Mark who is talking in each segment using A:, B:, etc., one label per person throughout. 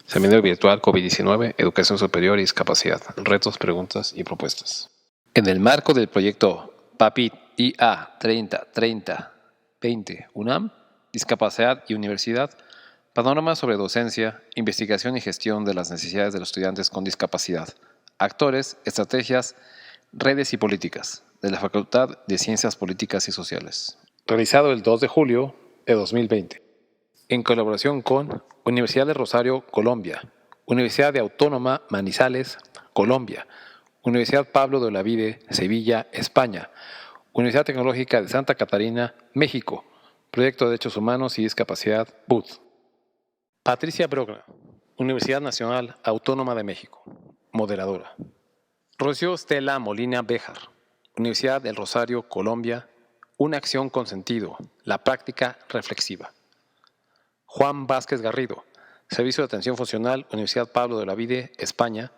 A: Seminario virtual COVID-19, Educación Superior y Discapacidad, retos, preguntas y propuestas. En el marco del proyecto PAPID IA 30-30-20 UNAM, Discapacidad y Universidad, panorama sobre docencia, investigación y gestión de las necesidades de los estudiantes con discapacidad, actores, estrategias, redes y políticas, de la Facultad de Ciencias Políticas y Sociales. Realizado el 2 de julio de 2020. En colaboración con Universidad de Rosario, Colombia, Universidad de Autónoma Manizales, Colombia, Universidad Pablo de Olavide, Sevilla, España, Universidad Tecnológica de Santa Catarina, México, Proyecto de Derechos Humanos y Discapacidad, BUD. Patricia Brogna, Universidad Nacional Autónoma de México, moderadora. Rocío Estela Molina Béjar, Universidad del Rosario, Colombia, Una acción con sentido, la práctica reflexiva. Juan Vázquez Garrido, Servicio de Atención Funcional, Universidad Pablo de Olavide, España,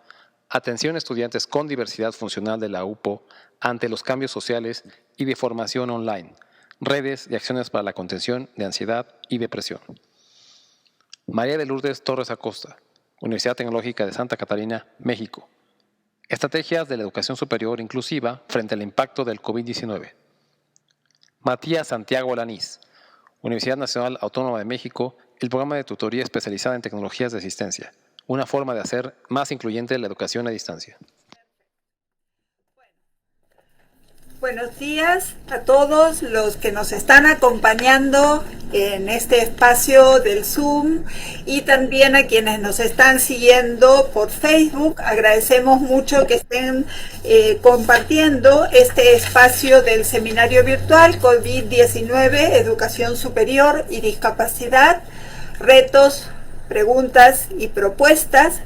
A: Atención a estudiantes con diversidad funcional de la UPO ante los cambios sociales y de formación online, redes y acciones para la contención de ansiedad y depresión. María de Lourdes Torres Acosta, Universidad Tecnológica de Santa Catarina, México, Estrategias de la Educación Superior Inclusiva frente al impacto del COVID-19. Matías Santiago Lanís, Universidad Nacional Autónoma de México, el programa de tutoría especializada en tecnologías de asistencia, una forma de hacer más incluyente la educación a distancia.
B: Buenos días a todos los que nos están acompañando en este espacio del Zoom y también a quienes nos están siguiendo por Facebook. Agradecemos mucho que estén compartiendo este espacio del seminario virtual COVID-19, Educación Superior y Discapacidad, retos, preguntas y propuestas,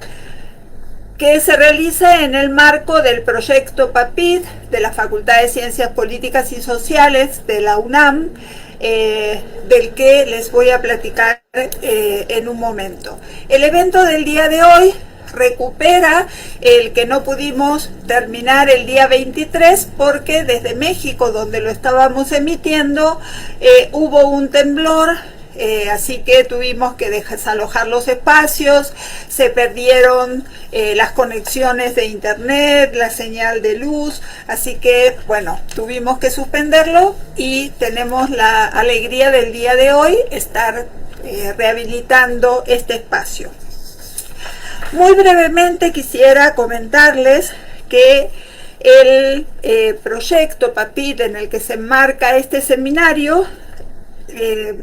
B: que se realiza en el marco del proyecto PAPID de la Facultad de Ciencias Políticas y Sociales de la UNAM, del que les voy a platicar en un momento. El evento del día de hoy recupera el que no pudimos terminar el día 23 porque desde México, donde lo estábamos emitiendo, hubo un temblor. Así que tuvimos que desalojar los espacios, se perdieron las conexiones de internet, la señal de luz, así que bueno, tuvimos que suspenderlo y tenemos la alegría del día de hoy estar rehabilitando este espacio. Muy brevemente quisiera comentarles que el proyecto PAPID en el que se enmarca este seminario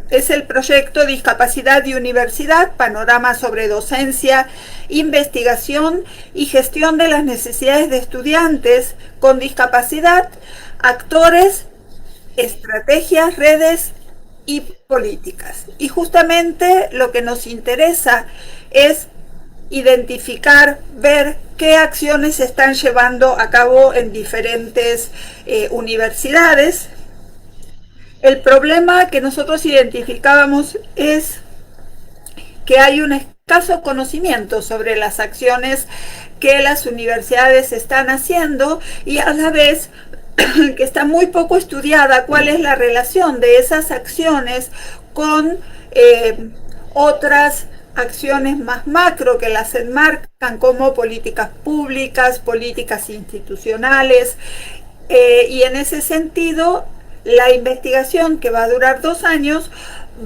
B: es el proyecto Discapacidad y Universidad, panorama sobre docencia, investigación y gestión de las necesidades de estudiantes con discapacidad, actores, estrategias, redes y políticas. Y justamente lo que nos interesa es identificar, ver qué acciones se están llevando a cabo en diferentes universidades. El problema que nosotros identificábamos es que hay un escaso conocimiento sobre las acciones que las universidades están haciendo y a la vez que está muy poco estudiada cuál es la relación de esas acciones con otras acciones más macro que las enmarcan como políticas públicas, políticas institucionales, y en ese sentido la investigación, que va a durar 2 años,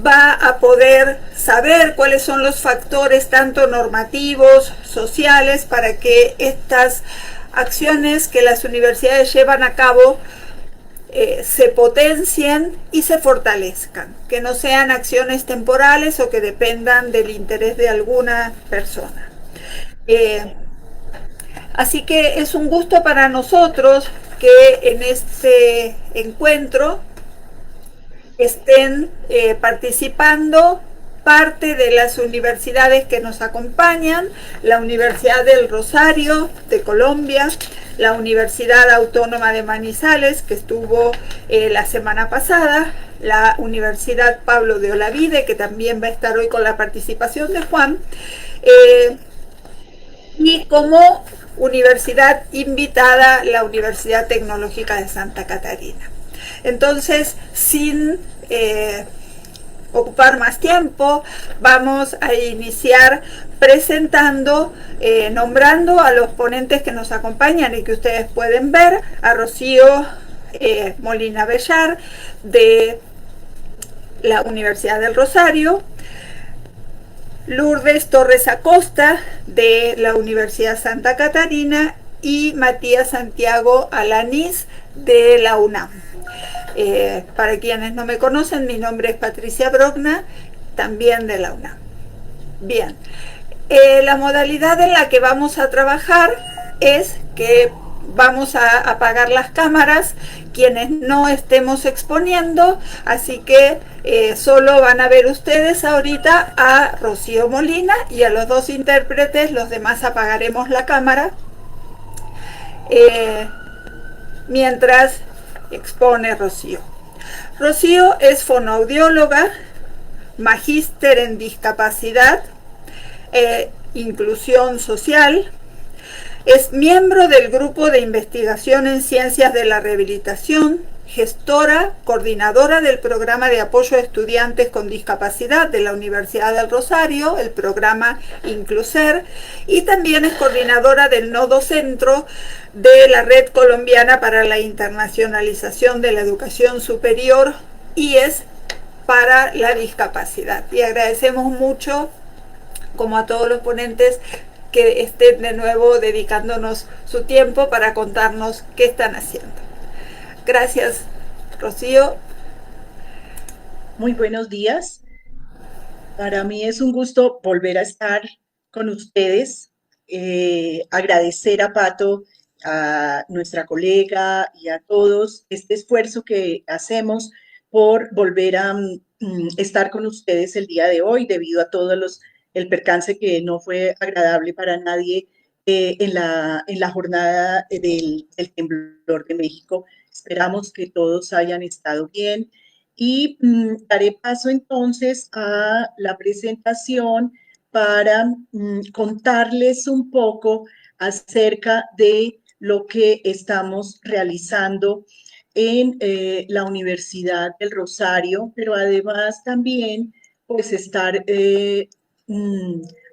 B: va a poder saber cuáles son los factores tanto normativos, sociales, para que estas acciones que las universidades llevan a cabo se potencien y se fortalezcan, que no sean acciones temporales o que dependan del interés de alguna persona. Así que es un gusto para nosotros que en este encuentro estén participando parte de las universidades que nos acompañan: la Universidad del Rosario de Colombia, la Universidad Autónoma de Manizales, que estuvo la semana pasada, la Universidad Pablo de Olavide, que también va a estar hoy con la participación de Juan, y como universidad invitada, la Universidad Tecnológica de Santa Catarina. Entonces, sin ocupar más tiempo, vamos a iniciar presentando, nombrando a los ponentes que nos acompañan y que ustedes pueden ver, a Rocío Molina Bellar de la Universidad del Rosario, Lourdes Torres Acosta de la Universidad Santa Catarina y Matías Santiago Alanís de la UNAM. Para quienes no me conocen, mi nombre es Patricia Brogna, también de la UNAM. Bien, la modalidad en la que vamos a trabajar es que vamos a apagar las cámaras quienes no estemos exponiendo, así que solo van a ver ustedes ahorita a Rocío Molina y a los dos intérpretes, los demás apagaremos la cámara mientras expone Rocío. Rocío es fonoaudióloga, magíster en discapacidad e inclusión social. Es miembro del Grupo de Investigación en Ciencias de la Rehabilitación, gestora, coordinadora del Programa de Apoyo a Estudiantes con Discapacidad de la Universidad del Rosario, el programa Incluser, y también es coordinadora del Nodo Centro de la Red Colombiana para la Internacionalización de la Educación Superior, IES, para la discapacidad. Y agradecemos mucho, como a todos los ponentes, que estén de nuevo dedicándonos su tiempo para contarnos qué están haciendo. Gracias, Rocío.
C: Muy buenos días. Para mí es un gusto volver a estar con ustedes. Agradecer a Pato, a nuestra colega y a todos este esfuerzo que hacemos por volver a estar con ustedes el día de hoy, debido a el percance que no fue agradable para nadie en la jornada del temblor de México. Esperamos que todos hayan estado bien y daré paso entonces a la presentación para contarles un poco acerca de lo que estamos realizando en la Universidad del Rosario, pero además también pues estar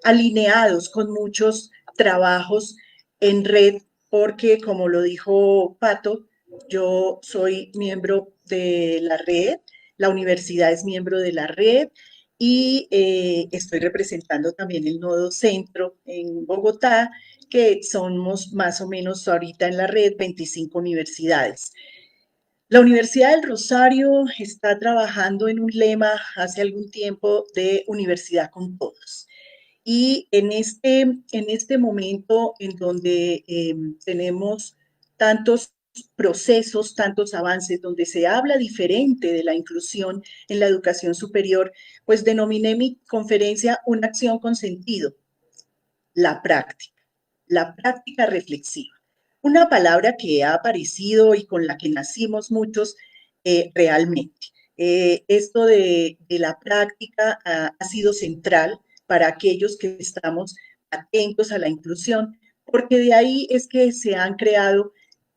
C: alineados con muchos trabajos en red, porque como lo dijo Pato, yo soy miembro de la red, la universidad es miembro de la red y estoy representando también el Nodo Centro en Bogotá, que somos más o menos ahorita en la red 25 universidades. La Universidad del Rosario está trabajando en un lema hace algún tiempo de universidad con todos. Y en este momento en donde tenemos tantos procesos, tantos avances, donde se habla diferente de la inclusión en la educación superior, pues denominé mi conferencia Una acción con sentido, la práctica reflexiva. Una palabra que ha aparecido y con la que nacimos muchos realmente. Esto de la práctica ha sido central para aquellos que estamos atentos a la inclusión, porque de ahí es que se han creado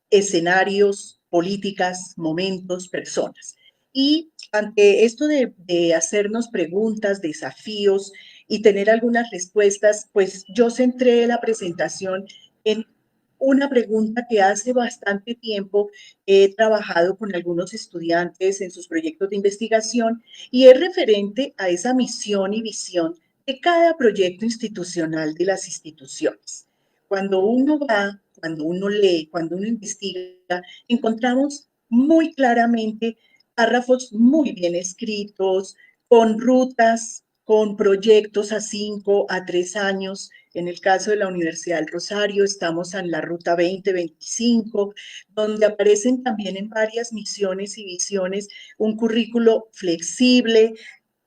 C: escenarios, políticas, momentos, personas. Y ante esto de hacernos preguntas, desafíos y tener algunas respuestas, pues yo centré la presentación en una pregunta que hace bastante tiempo he trabajado con algunos estudiantes en sus proyectos de investigación y es referente a esa misión y visión de cada proyecto institucional de las instituciones. Cuando uno va, cuando uno lee, cuando uno investiga, encontramos muy claramente párrafos muy bien escritos, con rutas, con proyectos a 5, a 3 años. En el caso de la Universidad del Rosario, estamos en la Ruta 2025, donde aparecen también en varias misiones y visiones un currículo flexible,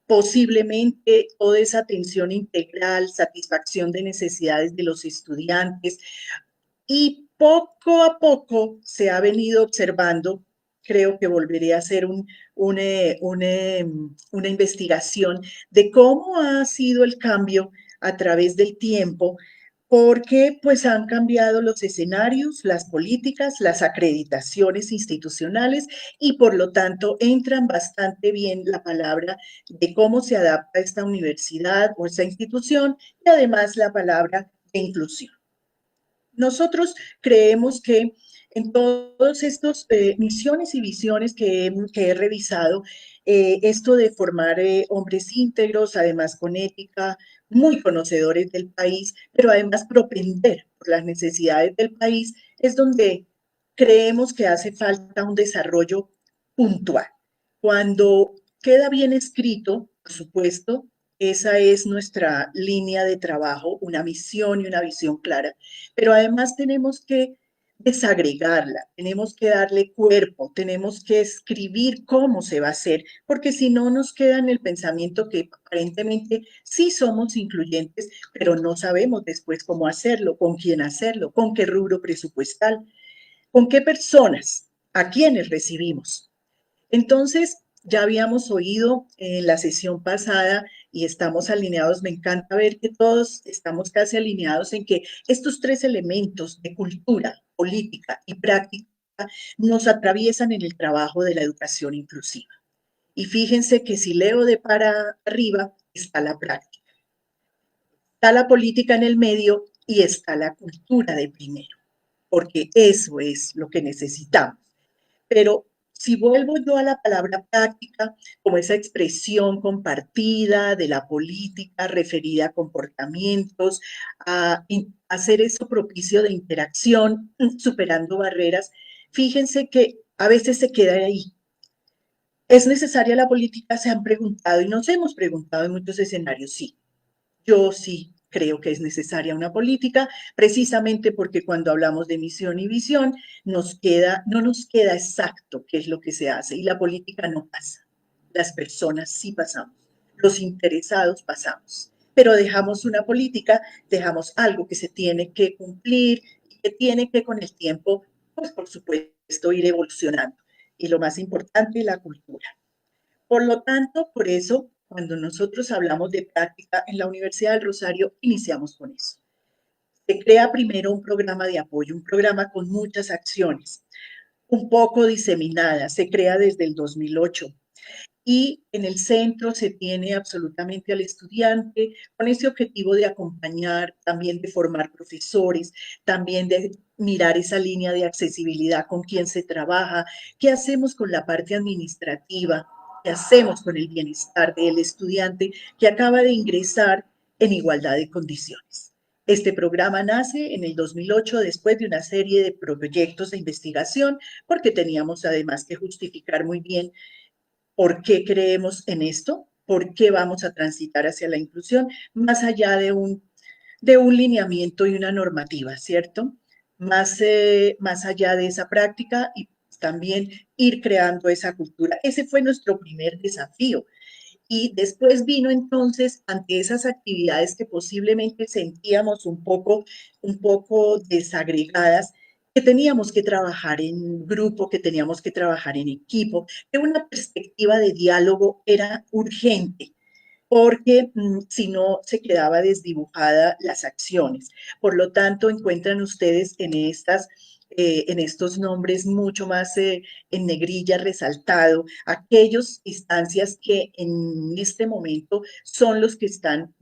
C: posiblemente toda esa atención integral, satisfacción de necesidades de los estudiantes, y poco a poco se ha venido observando, creo que volveré a hacer una investigación de cómo ha sido el cambio a través del tiempo porque pues han cambiado los escenarios, las políticas, las acreditaciones institucionales y por lo tanto entran bastante bien la palabra de cómo se adapta esta universidad o esta institución y además la palabra de inclusión. Nosotros creemos que en todos estos misiones y visiones que he revisado, esto de formar hombres íntegros, además con ética, muy conocedores del país, pero además propender por las necesidades del país, es donde creemos que hace falta un desarrollo puntual. Cuando queda bien escrito, por supuesto, esa es nuestra línea de trabajo, una misión y una visión clara, pero además tenemos que desagregarla, tenemos que darle cuerpo, tenemos que escribir cómo se va a hacer, porque si no nos queda en el pensamiento que aparentemente sí somos incluyentes, pero no sabemos después cómo hacerlo, con qué rubro presupuestal, con qué personas, a quiénes recibimos. Entonces, ya habíamos oído en la sesión pasada y estamos alineados. Me encanta ver que todos estamos casi alineados en que estos tres elementos de cultura, política y práctica nos atraviesan en el trabajo de la educación inclusiva. Y fíjense que si leo de para arriba está la práctica, está la política en el medio y está la cultura de primero, porque eso es lo que necesitamos. Pero si vuelvo yo a la palabra práctica, como esa expresión compartida de la política referida a comportamientos, a hacer eso propicio de interacción, superando barreras, fíjense que a veces se queda ahí. ¿Es necesaria la política? Se han preguntado y nos hemos preguntado en muchos escenarios, sí. Yo sí creo que es necesaria una política, precisamente porque cuando hablamos de misión y visión, no nos queda exacto qué es lo que se hace y la política no pasa. Las personas sí pasamos, los interesados pasamos, pero dejamos una política, dejamos algo que se tiene que cumplir y que tiene que con el tiempo, pues por supuesto, ir evolucionando. Y lo más importante, la cultura. Por lo tanto, por eso, cuando nosotros hablamos de práctica en la Universidad del Rosario, iniciamos con eso. Se crea primero un programa de apoyo, un programa con muchas acciones, un poco diseminadas, se crea desde el 2008 y en el centro se tiene absolutamente al estudiante con ese objetivo de acompañar, también de formar profesores, también de mirar esa línea de accesibilidad con quién se trabaja, qué hacemos con la parte administrativa, qué hacemos con el bienestar del estudiante que acaba de ingresar en igualdad de condiciones. Este programa nace en el 2008 después de una serie de proyectos de investigación porque teníamos además que justificar muy bien por qué creemos en esto, por qué vamos a transitar hacia la inclusión, más allá de un lineamiento y una normativa, ¿cierto? Más allá de esa práctica y también ir creando esa cultura. Ese fue nuestro primer desafío. Y después vino entonces, ante esas actividades que posiblemente sentíamos un poco desagregadas, que teníamos que trabajar en grupo, que teníamos que trabajar en equipo, que una perspectiva de diálogo era urgente, porque si no se quedaba desdibujada las acciones. Por lo tanto, encuentran ustedes en estos nombres mucho más en negrilla resaltado, aquellas instancias que en este momento son los que están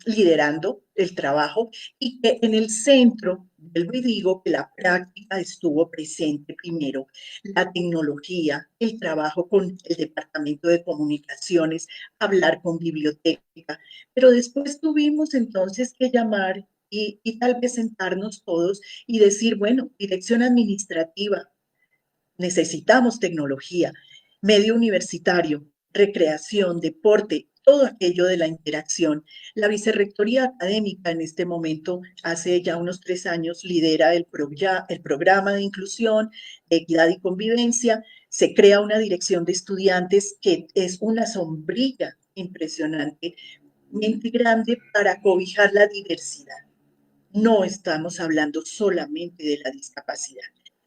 C: liderando el trabajo y que en el centro, vuelvo y digo que la práctica estuvo presente primero, la tecnología, el trabajo con el Departamento de Comunicaciones, hablar con biblioteca, pero después tuvimos entonces que llamar y tal vez sentarnos todos y decir, bueno, dirección administrativa, necesitamos tecnología, medio universitario, recreación, deporte, todo aquello de la interacción. La vicerrectoría académica en este momento, hace ya unos 3 años, lidera el programa de inclusión, equidad y convivencia. Se crea una dirección de estudiantes que es una sombrilla impresionantemente grande para cobijar la diversidad. No estamos hablando solamente de la discapacidad.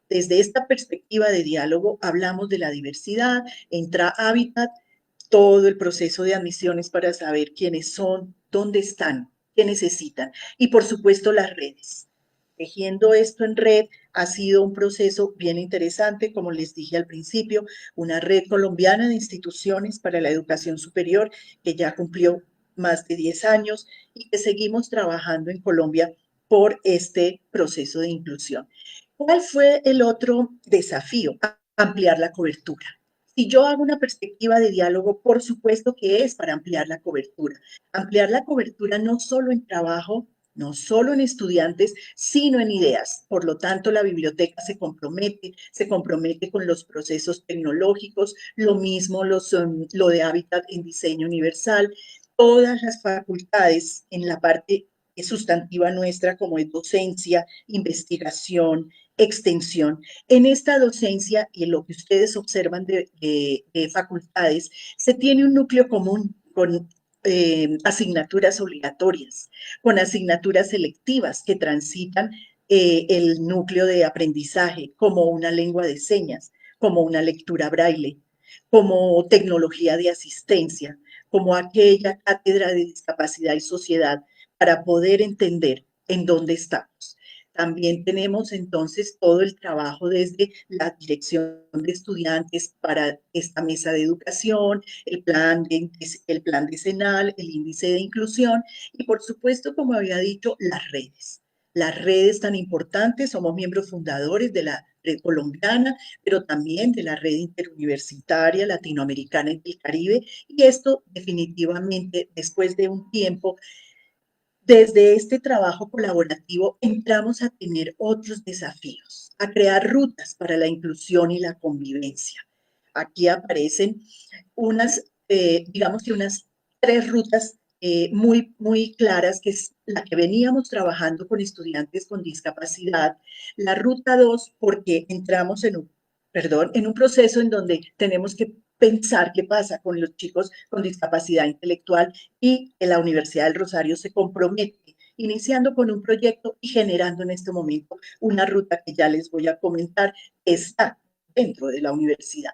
C: Desde esta perspectiva de diálogo hablamos de la diversidad, entra Hábitat, todo el proceso de admisiones para saber quiénes son, dónde están, que necesitan. Y por supuesto las redes. Tejiendo esto en red ha sido un proceso bien interesante, como les dije al principio, una red colombiana de instituciones para la educación superior que ya cumplió más de 10 años y que seguimos trabajando en Colombia por este proceso de inclusión. ¿Cuál fue el otro desafío? Ampliar la cobertura. Si yo hago una perspectiva de diálogo, por supuesto que es para ampliar la cobertura. Ampliar la cobertura no solo en trabajo, no solo en estudiantes, sino en ideas. Por lo tanto, la biblioteca se compromete con los procesos tecnológicos, lo mismo lo de Hábitat en Diseño Universal, todas las facultades en la parte sustantiva nuestra, como es docencia, investigación, extensión. En esta docencia y en lo que ustedes observan de facultades, se tiene un núcleo común con asignaturas obligatorias, con asignaturas selectivas que transitan el núcleo de aprendizaje, como una lengua de señas, como una lectura braille, como tecnología de asistencia, como aquella cátedra de discapacidad y sociedad para poder entender en dónde estamos. También tenemos entonces todo el trabajo desde la dirección de estudiantes para esta mesa de educación, el plan decenal, el índice de inclusión y por supuesto, como había dicho, las redes. Las redes tan importantes, somos miembros fundadores de la red colombiana, pero también de la red interuniversitaria latinoamericana y del Caribe. Y esto definitivamente, después de un tiempo, desde este trabajo colaborativo entramos a tener otros desafíos, a crear rutas para la inclusión y la convivencia. Aquí aparecen digamos que unas 3 rutas muy claras, que es la que veníamos trabajando con estudiantes con discapacidad. La ruta 2, porque entramos en un proceso en donde tenemos que pensar qué pasa con los chicos con discapacidad intelectual y la Universidad del Rosario se compromete iniciando con un proyecto y generando en este momento una ruta que ya les voy a comentar, está dentro de la universidad.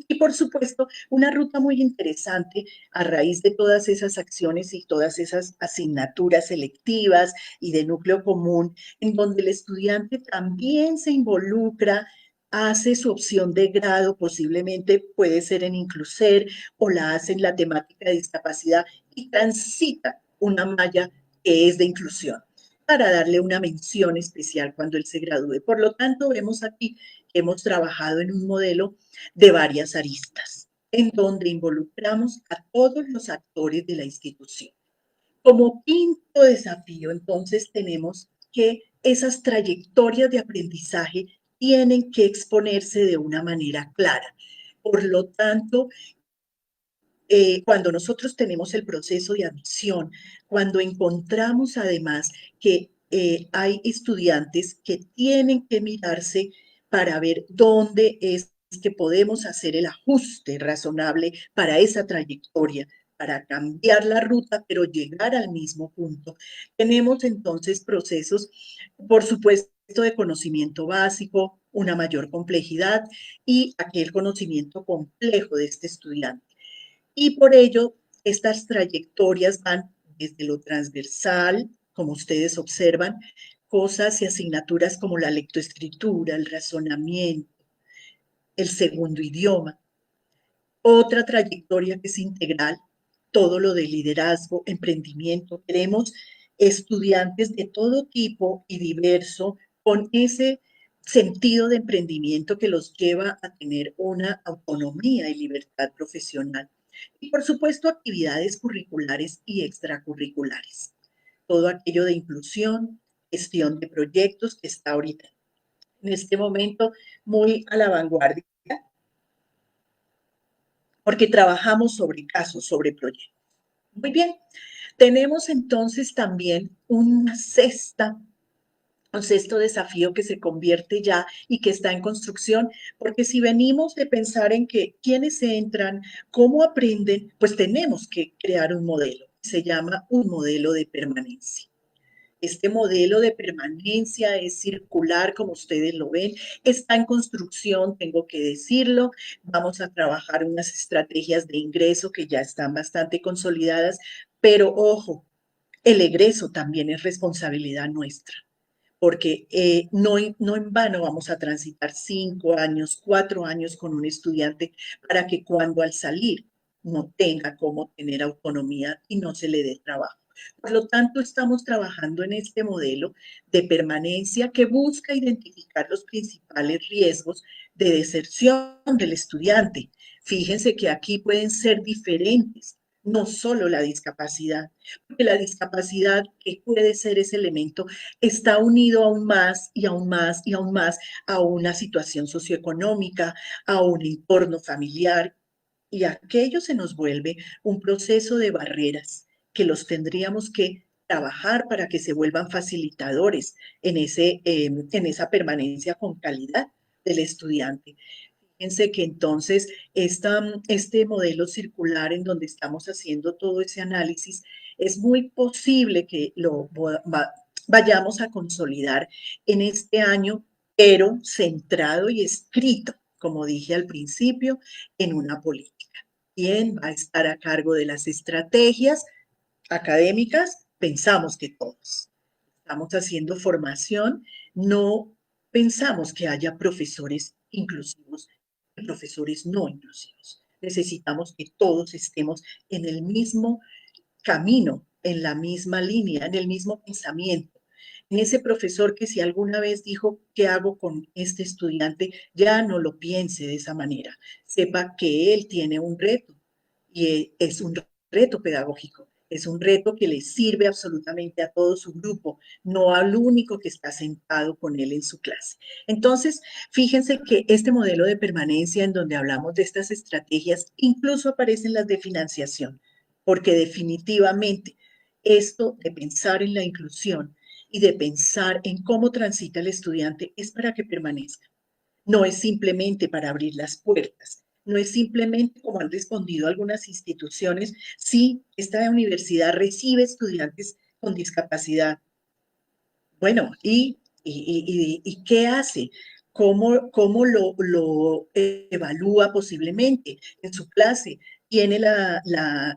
C: Y por supuesto, una ruta muy interesante a raíz de todas esas acciones y todas esas asignaturas selectivas y de núcleo común, en donde el estudiante también se involucra, hace su opción de grado, posiblemente puede ser en Incluser o la hace en la temática de discapacidad y transita una malla que es de inclusión para darle una mención especial cuando él se gradúe. Por lo tanto, vemos aquí que hemos trabajado en un modelo de varias aristas, en donde involucramos a todos los actores de la institución. Como quinto desafío, entonces, tenemos que esas trayectorias de aprendizaje tienen que exponerse de una manera clara. Por lo tanto, cuando nosotros tenemos el proceso de admisión, cuando encontramos además que hay estudiantes que tienen que mirarse para ver dónde es que podemos hacer el ajuste razonable para esa trayectoria, para cambiar la ruta, pero llegar al mismo punto. Tenemos entonces procesos, por supuesto, de conocimiento básico, una mayor complejidad y aquel conocimiento complejo de este estudiante. Y por ello, estas trayectorias van desde lo transversal, como ustedes observan, cosas y asignaturas como la lectoescritura, el razonamiento, el segundo idioma. Otra trayectoria que es integral, todo lo de liderazgo, emprendimiento. Queremos estudiantes de todo tipo y diverso con ese sentido de emprendimiento que los lleva a tener una autonomía y libertad profesional. Y por supuesto, actividades curriculares y extracurriculares. Todo aquello de inclusión, gestión de proyectos que está ahorita en este momento muy a la vanguardia, porque trabajamos sobre casos, sobre proyectos. Muy bien, tenemos entonces también un sexto desafío que se convierte ya y que está en construcción, porque si venimos de pensar en que quiénes entran, cómo aprenden, pues tenemos que crear un modelo. Se llama un modelo de permanencia. Este modelo de permanencia es circular, como ustedes lo ven, está en construcción, tengo que decirlo. Vamos a trabajar unas estrategias de ingreso que ya están bastante consolidadas, pero ojo, El egreso también es responsabilidad nuestra, porque no en vano vamos a transitar 5 años, 4 años con un estudiante para que cuando al salir no tenga cómo tener autonomía y no se le dé trabajo. Por lo tanto, estamos trabajando en este modelo de permanencia que busca identificar los principales riesgos de deserción del estudiante. Fíjense que aquí pueden ser diferentes, no solo la discapacidad, porque la discapacidad, que puede ser ese elemento, está unido aún más y aún más y aún más a una situación socioeconómica, a un entorno familiar, y aquello se nos vuelve un proceso de barreras que los tendríamos que trabajar para que se vuelvan facilitadores en esa permanencia con calidad del estudiante. Fíjense que entonces este modelo circular en donde estamos haciendo todo ese análisis, es muy posible que vayamos a consolidar en este año, pero centrado y escrito, como dije al principio, en una política. ¿Quién va a estar a cargo de las estrategias académicas? Pensamos que todos. Estamos haciendo formación, no pensamos que haya profesores inclusivos y profesores no inclusivos. Necesitamos que todos estemos en el mismo camino, en la misma línea, en el mismo pensamiento. En ese profesor que si alguna vez dijo, ¿qué hago con este estudiante? Ya no lo piense de esa manera. Sepa que él tiene un reto y es un reto pedagógico. Es un reto que le sirve absolutamente a todo su grupo, no al único que está sentado con él en su clase. Entonces, fíjense que este modelo de permanencia en donde hablamos de estas estrategias, incluso aparecen las de financiación, porque definitivamente esto de pensar en la inclusión y de pensar en cómo transita el estudiante es para que permanezca. No es simplemente para abrir las puertas, no es simplemente como han respondido algunas instituciones, sí, esta universidad recibe estudiantes con discapacidad. Bueno, ¿y qué hace? ¿Cómo lo evalúa posiblemente en su clase? ¿Tiene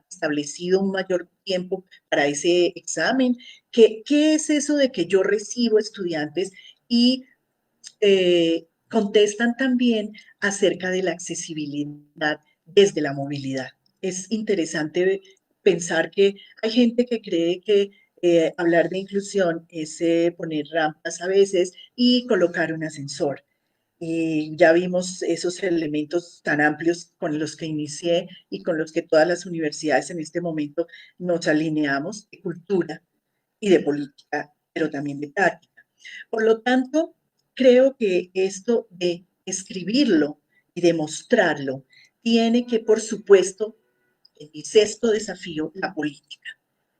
C: establecido un mayor tiempo para ese examen? ¿Qué es eso de que yo recibo estudiantes y contestan también acerca de la accesibilidad desde la movilidad? Es interesante pensar que hay gente que cree que hablar de inclusión es poner rampas a veces y colocar un ascensor. Y ya vimos esos elementos tan amplios con los que inicié y con los que todas las universidades en este momento nos alineamos, de cultura y de política, pero también de práctica. Por lo tanto, creo que esto de escribirlo y demostrarlo tiene que, por supuesto, en mi sexto desafío, la política.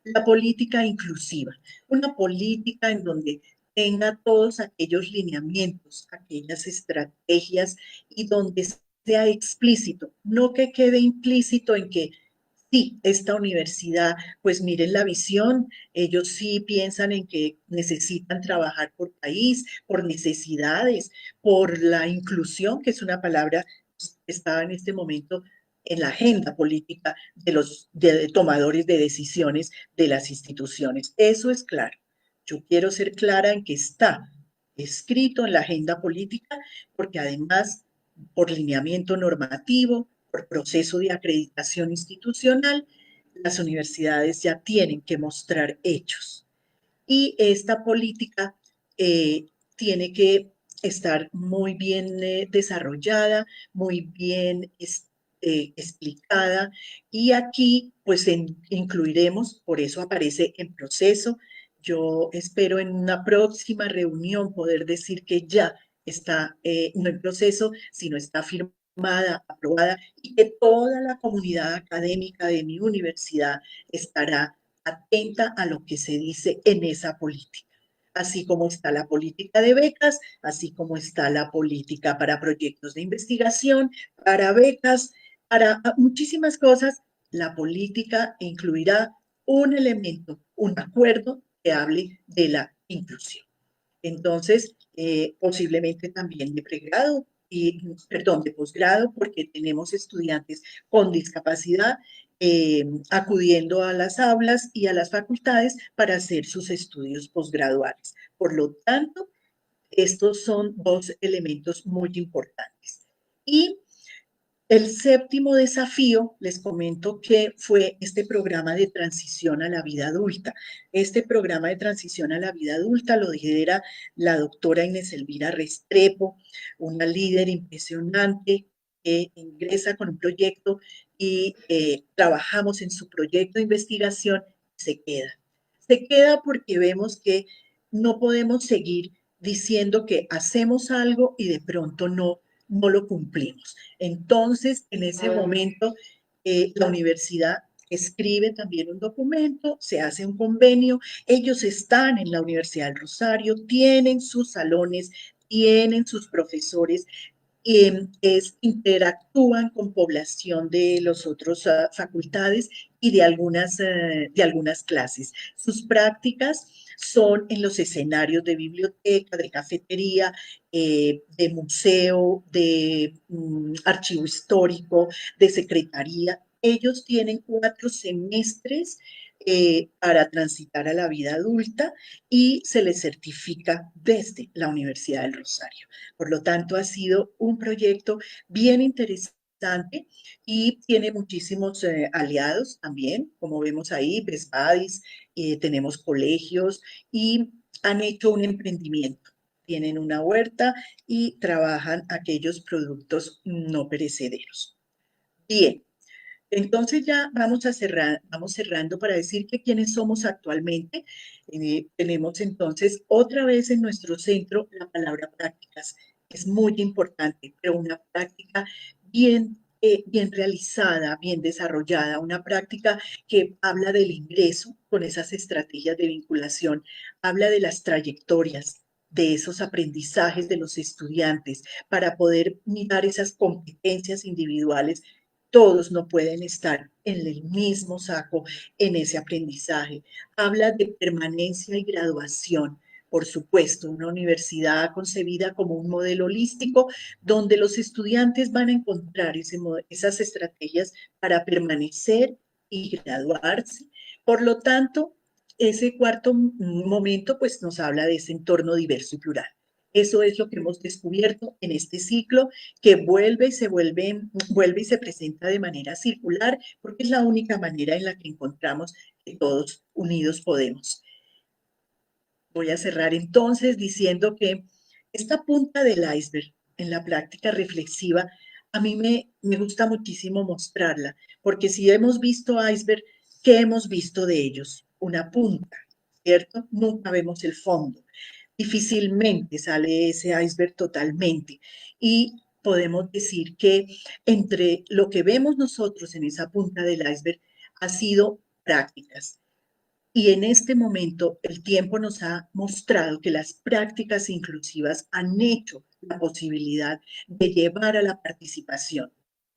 C: La política inclusiva, una política en donde tenga todos aquellos lineamientos, aquellas estrategias y donde sea explícito, no que quede implícito en que sí, esta universidad, pues miren la visión, ellos sí piensan en que necesitan trabajar por país, por necesidades, por la inclusión, que es una palabra que está en este momento en la agenda política de los tomadores de decisiones de las instituciones. Eso es claro. Yo quiero ser clara en que está escrito en la agenda política, porque además, por lineamiento normativo, por proceso de acreditación institucional, las universidades ya tienen que mostrar hechos. Y esta política tiene que estar muy bien desarrollada, muy bien explicada, y aquí pues incluiremos, por eso aparece en proceso. Yo espero en una próxima reunión poder decir que ya está, no en proceso, sino está firmada, aprobada, y que toda la comunidad académica de mi universidad estará atenta a lo que se dice en esa política, así como está la política de becas, así como está la política para proyectos de investigación, para becas, para muchísimas cosas. La política incluirá un elemento, un acuerdo que hable de la inclusión. Entonces, posiblemente también de pregrado y, perdón, de posgrado, porque tenemos estudiantes con discapacidad acudiendo a las aulas y a las facultades para hacer sus estudios posgraduales. Por lo tanto, estos son dos elementos muy importantes. Y el séptimo desafío, les comento que fue este programa de transición a la vida adulta. Este programa de transición a la vida adulta lo lidera la doctora Inés Elvira Restrepo, una líder impresionante que ingresa con un proyecto y trabajamos en su proyecto de investigación. Se queda. Se queda porque vemos que no podemos seguir diciendo que hacemos algo y de pronto no lo cumplimos. Entonces, en ese momento, la universidad escribe también un documento, se hace un convenio, ellos están en la Universidad del Rosario, tienen sus salones, tienen sus profesores, interactúan con población de las otras facultades y de algunas clases. Sus prácticas son en los escenarios de biblioteca, de cafetería, de museo, de archivo histórico, de secretaría. Ellos tienen 4 semestres para transitar a la vida adulta y se les certifica desde la Universidad del Rosario. Por lo tanto, ha sido un proyecto bien interesante y tiene muchísimos aliados también, como vemos ahí, Best Buddies, tenemos colegios y han hecho un emprendimiento. Tienen una huerta y trabajan aquellos productos no perecederos. Bien, entonces ya vamos cerrando para decir que quiénes somos actualmente. Tenemos entonces otra vez en nuestro centro la palabra prácticas. Es muy importante, pero una práctica bien realizada, bien desarrollada, una práctica que habla del ingreso con esas estrategias de vinculación, habla de las trayectorias, de esos aprendizajes de los estudiantes para poder mirar esas competencias individuales. Todos no pueden estar en el mismo saco en ese aprendizaje. Habla de permanencia y graduación. Por supuesto, una universidad concebida como un modelo holístico donde los estudiantes van a encontrar esas estrategias para permanecer y graduarse. Por lo tanto, ese cuarto momento pues nos habla de ese entorno diverso y plural. Eso es lo que hemos descubierto en este ciclo que vuelve y se presenta de manera circular, porque es la única manera en la que encontramos que todos unidos podemos. Voy a cerrar entonces diciendo que esta punta del iceberg en la práctica reflexiva, a mí me gusta muchísimo mostrarla, porque si hemos visto iceberg, ¿qué hemos visto de ellos? Una punta, ¿cierto? Nunca vemos el fondo. Difícilmente sale ese iceberg totalmente. Y podemos decir que entre lo que vemos nosotros en esa punta del iceberg ha sido prácticas. Y en este momento el tiempo nos ha mostrado que las prácticas inclusivas han hecho la posibilidad de llevar a la participación,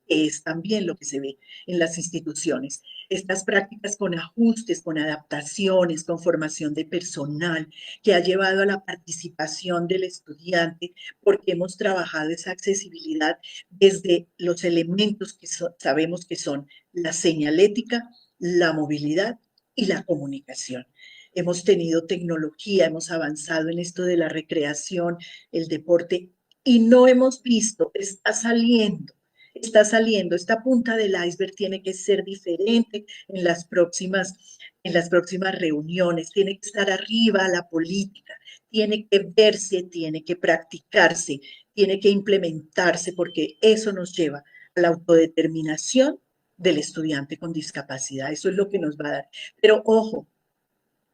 C: que es también lo que se ve en las instituciones. Estas prácticas con ajustes, con adaptaciones, con formación de personal, que ha llevado a la participación del estudiante, porque hemos trabajado esa accesibilidad desde los elementos que sabemos que son la señalética, la movilidad y la comunicación. Hemos tenido tecnología, hemos avanzado en esto de la recreación, el deporte, y no hemos visto, está saliendo, esta punta del iceberg tiene que ser diferente en las próximas reuniones, tiene que estar arriba la política, tiene que verse, tiene que practicarse, tiene que implementarse, porque eso nos lleva a la autodeterminación del estudiante con discapacidad. Eso es lo que nos va a dar. Pero ojo,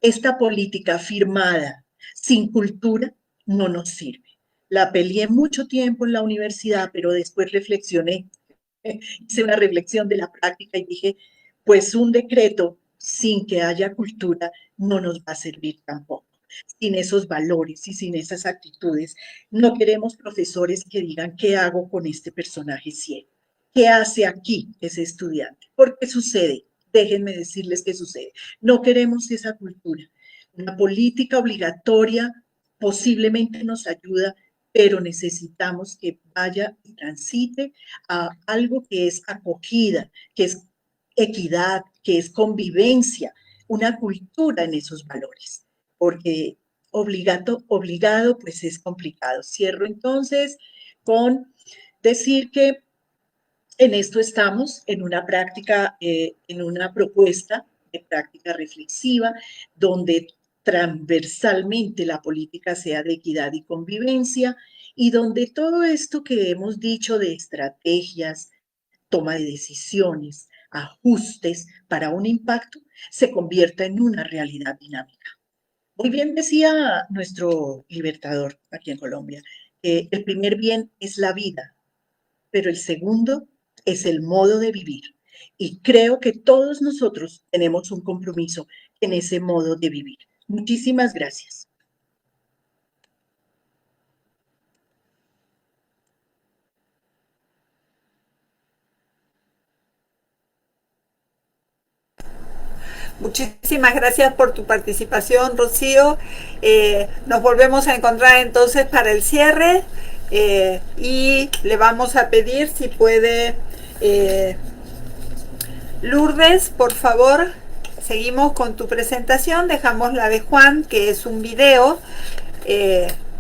C: esta política firmada sin cultura no nos sirve. La peleé mucho tiempo en la universidad, pero después reflexioné, hice una reflexión de la práctica y dije, pues un decreto sin que haya cultura no nos va a servir tampoco. Sin esos valores y sin esas actitudes, no queremos profesores que digan qué hago con este personaje ciego. ¿Qué hace aquí ese estudiante? ¿Por qué sucede? Déjenme decirles qué sucede. No queremos esa cultura. Una política obligatoria posiblemente nos ayuda, pero necesitamos que vaya y transite a algo que es acogida, que es equidad, que es convivencia, una cultura en esos valores, porque obligado, pues es complicado. Cierro entonces con decir que en esto estamos, en una práctica, en una propuesta de práctica reflexiva, donde transversalmente la política sea de equidad y convivencia, y donde todo esto que hemos dicho de estrategias, toma de decisiones, ajustes para un impacto, se convierta en una realidad dinámica. Muy bien decía nuestro libertador aquí en Colombia, el primer bien es la vida, pero el segundo es el modo de vivir. Y creo que todos nosotros tenemos un compromiso en ese modo de vivir. Muchísimas gracias.
B: Muchísimas gracias por tu participación, Rocío. Nos volvemos a encontrar entonces para el cierre y le vamos a pedir si puede Lourdes, por favor, seguimos con tu presentación. Dejamos la de Juan, que es un video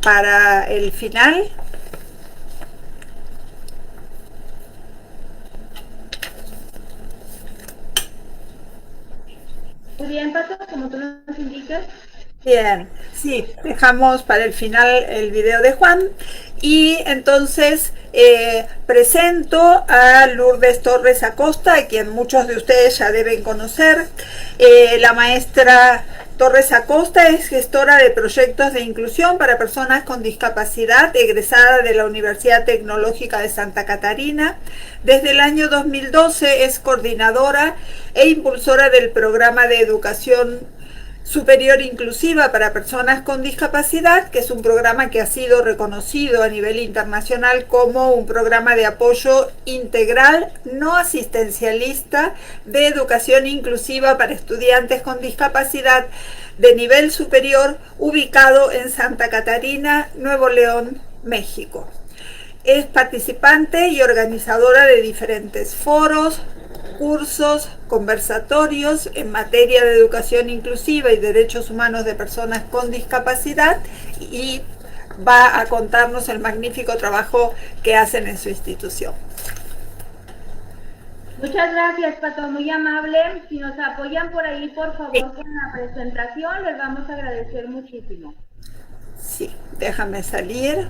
B: para el final.
D: Muy bien, Pato, como tú nos indicas.
B: Bien, sí, dejamos para el final el video de Juan y entonces presento a Lourdes Torres Acosta, a quien muchos de ustedes ya deben conocer. La maestra Torres Acosta es gestora de proyectos de inclusión para personas con discapacidad, egresada de la Universidad Tecnológica de Santa Catarina. Desde el año 2012 es coordinadora e impulsora del programa de educación superior inclusiva para personas con discapacidad, que es un programa que ha sido reconocido a nivel internacional como un programa de apoyo integral no asistencialista de educación inclusiva para estudiantes con discapacidad de nivel superior, ubicado en Santa Catarina, Nuevo León, México. Es participante y organizadora de diferentes foros, cursos, conversatorios en materia de educación inclusiva y derechos humanos de personas con discapacidad, y va a contarnos el magnífico trabajo que hacen en su institución.
D: Muchas gracias, Pato, muy amable. Si nos apoyan por ahí, por favor, con la presentación, les vamos a agradecer muchísimo.
B: Sí, déjame salir.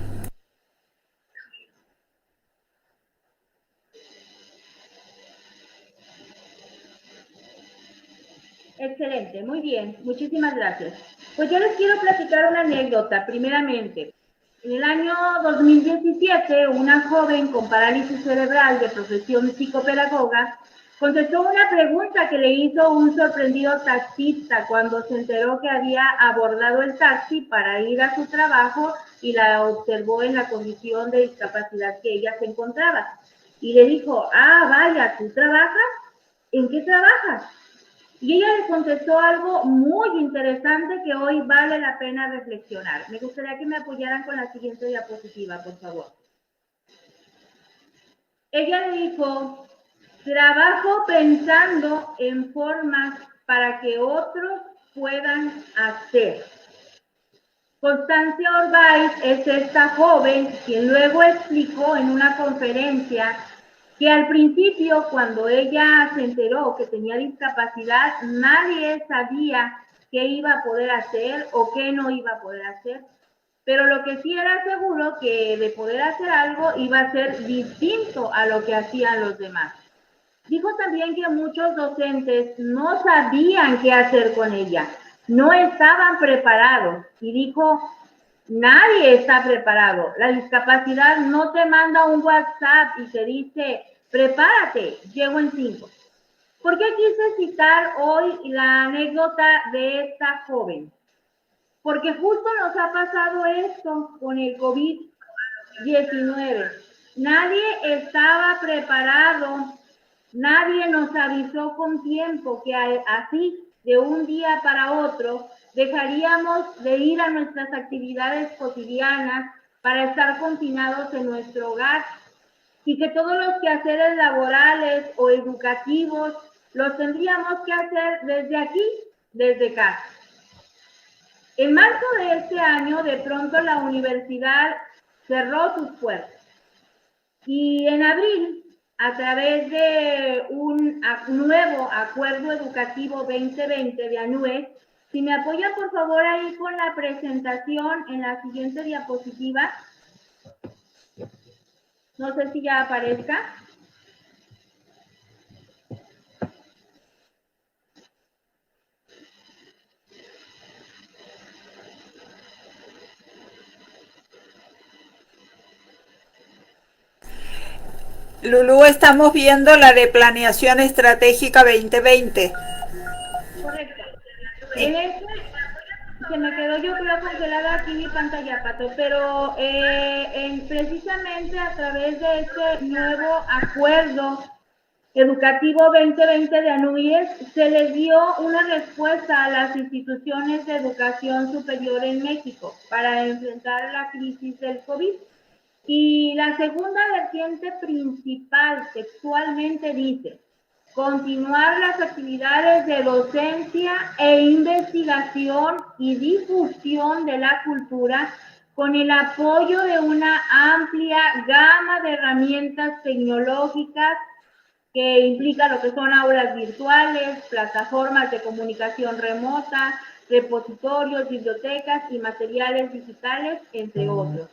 D: Excelente, muy bien, muchísimas gracias. Pues yo les quiero platicar una anécdota, primeramente. En el año 2017, una joven con parálisis cerebral de profesión psicopedagoga contestó una pregunta que le hizo un sorprendido taxista cuando se enteró que había abordado el taxi para ir a su trabajo y la observó en la condición de discapacidad que ella se encontraba. Y le dijo, ah, vaya, ¿tú trabajas? ¿En qué trabajas? Y ella le contestó algo muy interesante que hoy vale la pena reflexionar. Me gustaría que me apoyaran con la siguiente diapositiva, por favor. Ella le dijo, trabajo pensando en formas para que otros puedan hacer. Constancia Orbaiz es esta joven quien luego explicó en una conferencia que al principio, cuando ella se enteró que tenía discapacidad, nadie sabía qué iba a poder hacer o qué no iba a poder hacer. Pero lo que sí era seguro que de poder hacer algo iba a ser distinto a lo que hacían los demás. Dijo también que muchos docentes no sabían qué hacer con ella, no estaban preparados. Y dijo, nadie está preparado. La discapacidad no te manda un WhatsApp y te dice, prepárate, llego en 5. ¿Por qué quise citar hoy la anécdota de esta joven? Porque justo nos ha pasado esto con el COVID-19. Nadie estaba preparado, nadie nos avisó con tiempo que así, de un día para otro, dejaríamos de ir a nuestras actividades cotidianas para estar confinados en nuestro hogar y que todos los quehaceres laborales o educativos los tendríamos que hacer desde aquí, desde casa. En marzo de este año, de pronto la universidad cerró sus puertas. Y en abril, a través de un nuevo Acuerdo Educativo 2020 de ANUE, si me apoya por favor ahí con la presentación en la siguiente diapositiva. No sé si ya aparezca.
B: Lulú, estamos viendo la de Planeación Estratégica 2020.
D: Correcto. En este se me quedó, yo creo, congelada aquí mi pantalla, Pato, pero precisamente a través de este nuevo Acuerdo Educativo 2020 de ANUIES se les dio una respuesta a las instituciones de educación superior en México para enfrentar la crisis del COVID. Y la segunda vertiente principal textualmente dice: continuar las actividades de docencia e investigación y difusión de la cultura con el apoyo de una amplia gama de herramientas tecnológicas que implica lo que son aulas virtuales, plataformas de comunicación remota, repositorios, bibliotecas y materiales digitales, entre otros.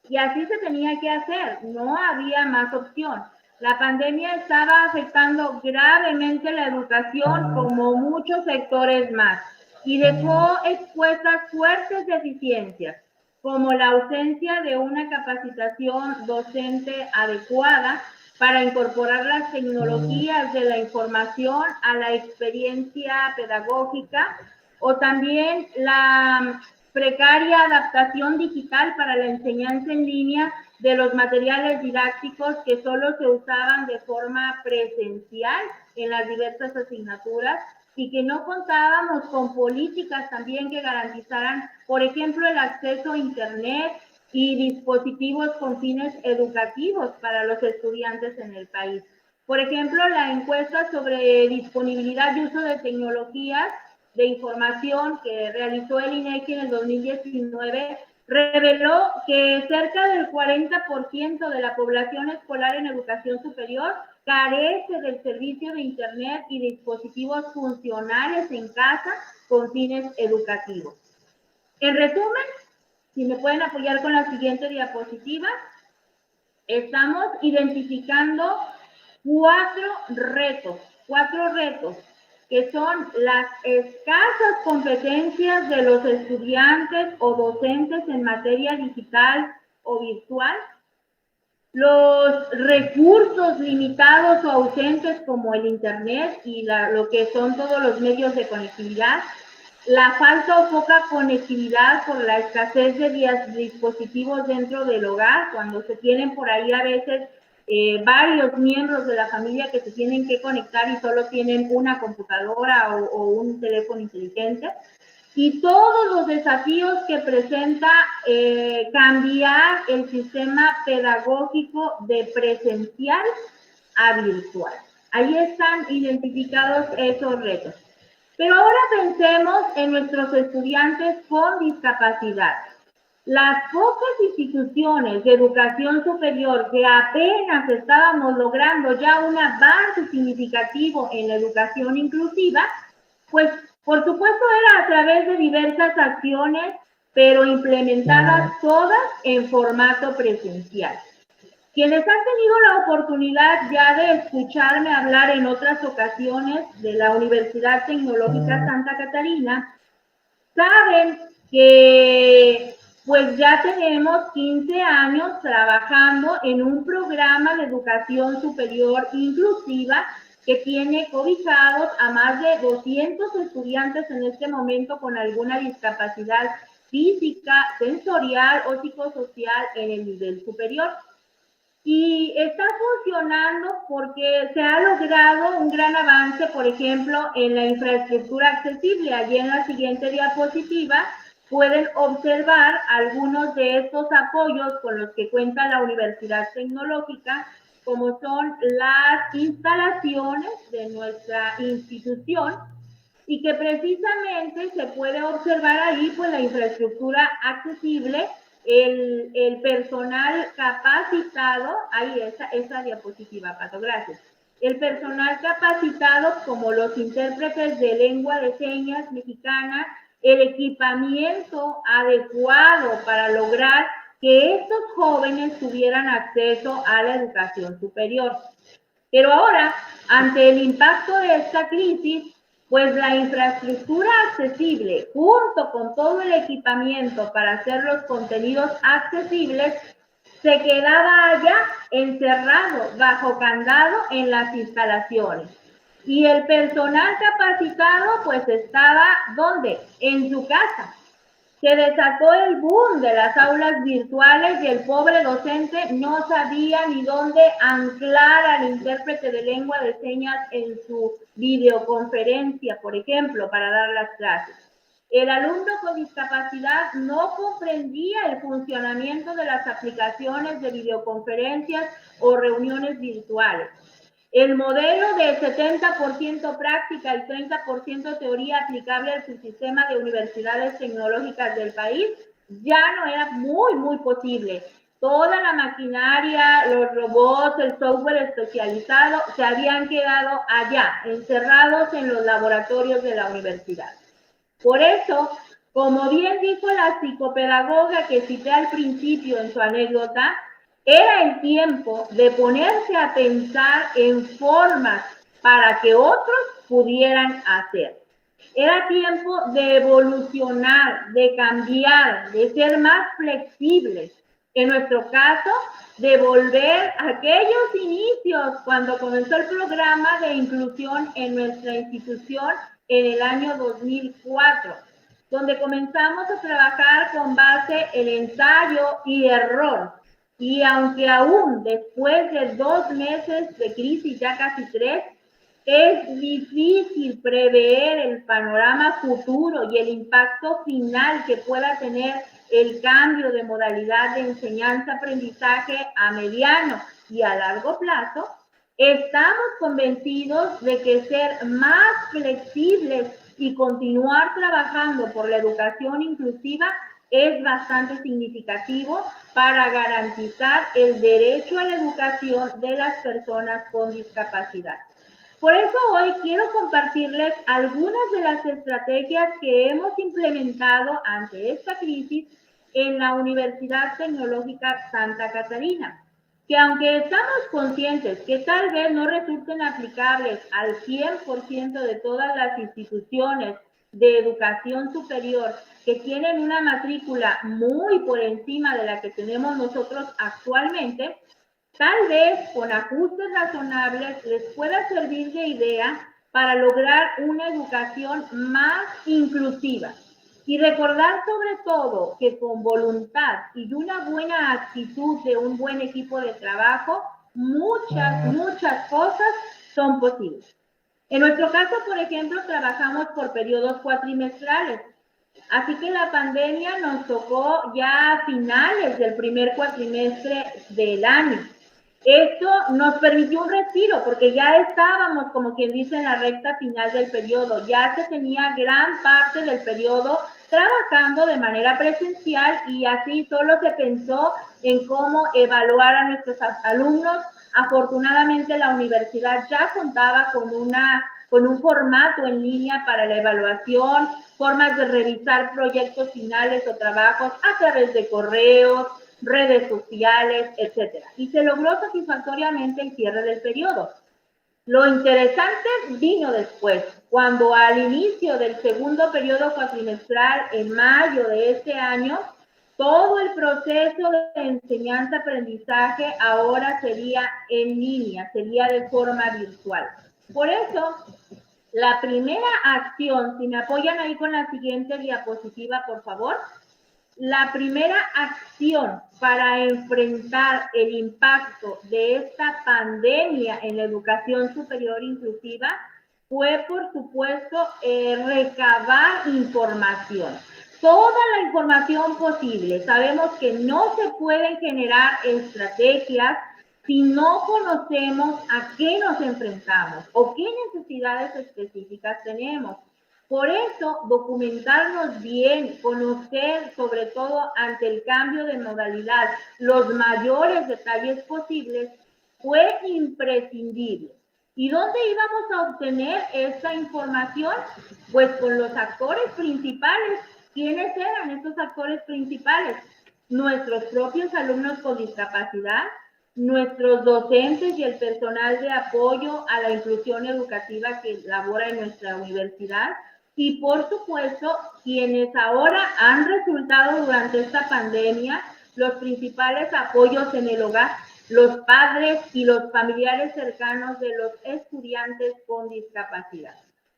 D: Y así se tenía que hacer, no había más opción. La pandemia estaba afectando gravemente la educación como muchos sectores más y dejó expuestas fuertes deficiencias, como la ausencia de una capacitación docente adecuada para incorporar las tecnologías de la información a la experiencia pedagógica, o también la precaria adaptación digital para la enseñanza en línea de los materiales didácticos que solo se usaban de forma presencial en las diversas asignaturas y que no contábamos con políticas también que garantizaran, por ejemplo, el acceso a Internet y dispositivos con fines educativos para los estudiantes en el país. Por ejemplo, la encuesta sobre disponibilidad y uso de tecnologías de información que realizó el INEGI en el 2019 reveló que cerca del 40% de la población escolar en educación superior carece del servicio de Internet y dispositivos funcionales en casa con fines educativos. En resumen, si me pueden apoyar con la siguiente diapositiva, estamos identificando cuatro retos que son las escasas competencias de los estudiantes o docentes en materia digital o virtual, los recursos limitados o ausentes como el Internet y lo que son todos los medios de conectividad, la falta o poca conectividad por la escasez de dispositivos dentro del hogar, cuando se tienen por ahí a veces varios miembros de la familia que se tienen que conectar y solo tienen una computadora o un teléfono inteligente, y todos los desafíos que presenta cambiar el sistema pedagógico de presencial a virtual. Ahí están identificados esos retos. Pero ahora pensemos en nuestros estudiantes con discapacidad. Las pocas instituciones de educación superior que apenas estábamos logrando ya un avance significativo en la educación inclusiva, pues por supuesto era a través de diversas acciones, pero implementadas todas en formato presencial. Quienes han tenido la oportunidad ya de escucharme hablar en otras ocasiones de la Universidad Tecnológica Santa Catarina, saben que pues ya tenemos 15 años trabajando en un programa de educación superior inclusiva que tiene cobijados a más de 200 estudiantes en este momento con alguna discapacidad física, sensorial o psicosocial en el nivel superior. Y está funcionando porque se ha logrado un gran avance, por ejemplo, en la infraestructura accesible. Allí en la siguiente diapositiva pueden observar algunos de estos apoyos con los que cuenta la Universidad Tecnológica como son las instalaciones de nuestra institución, y que precisamente se puede observar ahí pues la infraestructura accesible, el personal capacitado, ahí esa diapositiva, Pato, gracias. El personal capacitado como los intérpretes de lengua de señas mexicana, el equipamiento adecuado para lograr que estos jóvenes tuvieran acceso a la educación superior. Pero ahora, ante el impacto de esta crisis, pues la infraestructura accesible, junto con todo el equipamiento para hacer los contenidos accesibles, se quedaba allá encerrado, bajo candado en las instalaciones. Y el personal capacitado, pues estaba, ¿dónde? En su casa. Se desató el boom de las aulas virtuales y el pobre docente no sabía ni dónde anclar al intérprete de lengua de señas en su videoconferencia, por ejemplo, para dar las clases. El alumno con discapacidad no comprendía el funcionamiento de las aplicaciones de videoconferencias o reuniones virtuales. El modelo de 70% práctica y 30% teoría aplicable al subsistema de universidades tecnológicas del país ya no era muy posible. Toda la maquinaria, los robots, el software especializado se habían quedado allá, encerrados en los laboratorios de la universidad. Por eso, como bien dijo la psicopedagoga que cité al principio en su anécdota, era el tiempo de ponerse a pensar en formas para que otros pudieran hacer. Era tiempo de evolucionar, de cambiar, de ser más flexibles. En nuestro caso, de volver a aquellos inicios cuando comenzó el programa de inclusión en nuestra institución en el año 2004, donde comenzamos a trabajar con base en ensayo y error. Y aunque aún después de 2 meses de crisis, ya casi 3, es difícil prever el panorama futuro y el impacto final que pueda tener el cambio de modalidad de enseñanza-aprendizaje a mediano y a largo plazo, estamos convencidos de que ser más flexibles y continuar trabajando por la educación inclusiva es bastante significativo para garantizar el derecho a la educación de las personas con discapacidad. Por eso hoy quiero compartirles algunas de las estrategias que hemos implementado ante esta crisis en la Universidad Tecnológica Santa Catarina, que aunque estamos conscientes que tal vez no resulten aplicables al 100% de todas las instituciones de educación superior que tienen una matrícula muy por encima de la que tenemos nosotros actualmente, tal vez con ajustes razonables les pueda servir de idea para lograr una educación más inclusiva. Y recordar sobre todo que con voluntad y una buena actitud de un buen equipo de trabajo, muchas cosas son posibles. En nuestro caso, por ejemplo, trabajamos por periodos cuatrimestrales. Así que la pandemia nos tocó ya a finales del primer cuatrimestre del año. Esto nos permitió un respiro porque ya estábamos, como quien dice, en la recta final del periodo. Ya se tenía gran parte del periodo trabajando de manera presencial y así solo se pensó en cómo evaluar a nuestros alumnos. Afortunadamente la universidad ya contaba con un formato en línea para la evaluación, formas de revisar proyectos finales o trabajos a través de correos, redes sociales, etcétera. Y se logró satisfactoriamente el cierre del periodo. Lo interesante vino después, cuando al inicio del segundo periodo cuatrimestral, en mayo de este año, todo el proceso de enseñanza-aprendizaje ahora sería en línea, sería de forma virtual. Por eso, la primera acción, si me apoyan ahí con la siguiente diapositiva, por favor. La primera acción para enfrentar el impacto de esta pandemia en la educación superior inclusiva fue, por supuesto, recabar información. Toda la información posible. Sabemos que no se pueden generar estrategias si no conocemos a qué nos enfrentamos o qué necesidades específicas tenemos. Por eso, documentarnos bien, conocer sobre todo ante el cambio de modalidad los mayores detalles posibles fue imprescindible. ¿Y dónde íbamos a obtener esta información? Pues con los actores principales. ¿Quiénes eran estos actores principales? Nuestros propios alumnos con discapacidad, nuestros docentes y el personal de apoyo a la inclusión educativa que labora en nuestra universidad, y por supuesto, quienes ahora han resultado durante esta pandemia los principales apoyos en el hogar, los padres y los familiares cercanos de los estudiantes con discapacidad.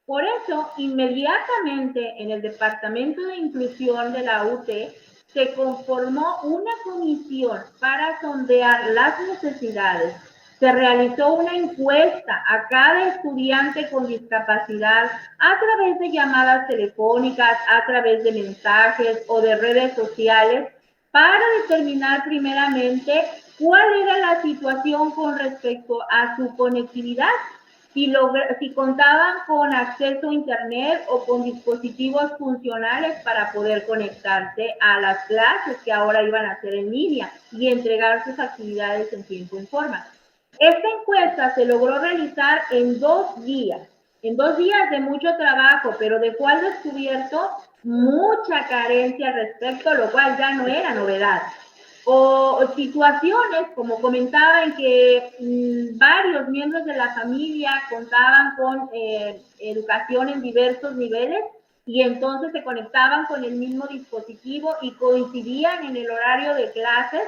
D: Por eso, inmediatamente en el Departamento de Inclusión de la UT se conformó una comisión para sondear las necesidades. Se realizó una encuesta a cada estudiante con discapacidad a través de llamadas telefónicas, a través de mensajes o de redes sociales para determinar primeramente cuál era la situación con respecto a su conectividad, si contaban con acceso a internet o con dispositivos funcionales para poder conectarse a las clases que ahora iban a hacer en línea y entregar sus actividades en tiempo y forma. Esta encuesta se logró realizar en 2 días de mucho trabajo, pero dejó al descubierto mucha carencia al respecto, lo cual ya no era novedad. O situaciones, como comentaba, en que varios miembros de la familia contaban con educación en diversos niveles y entonces se conectaban con el mismo dispositivo y coincidían en el horario de clases.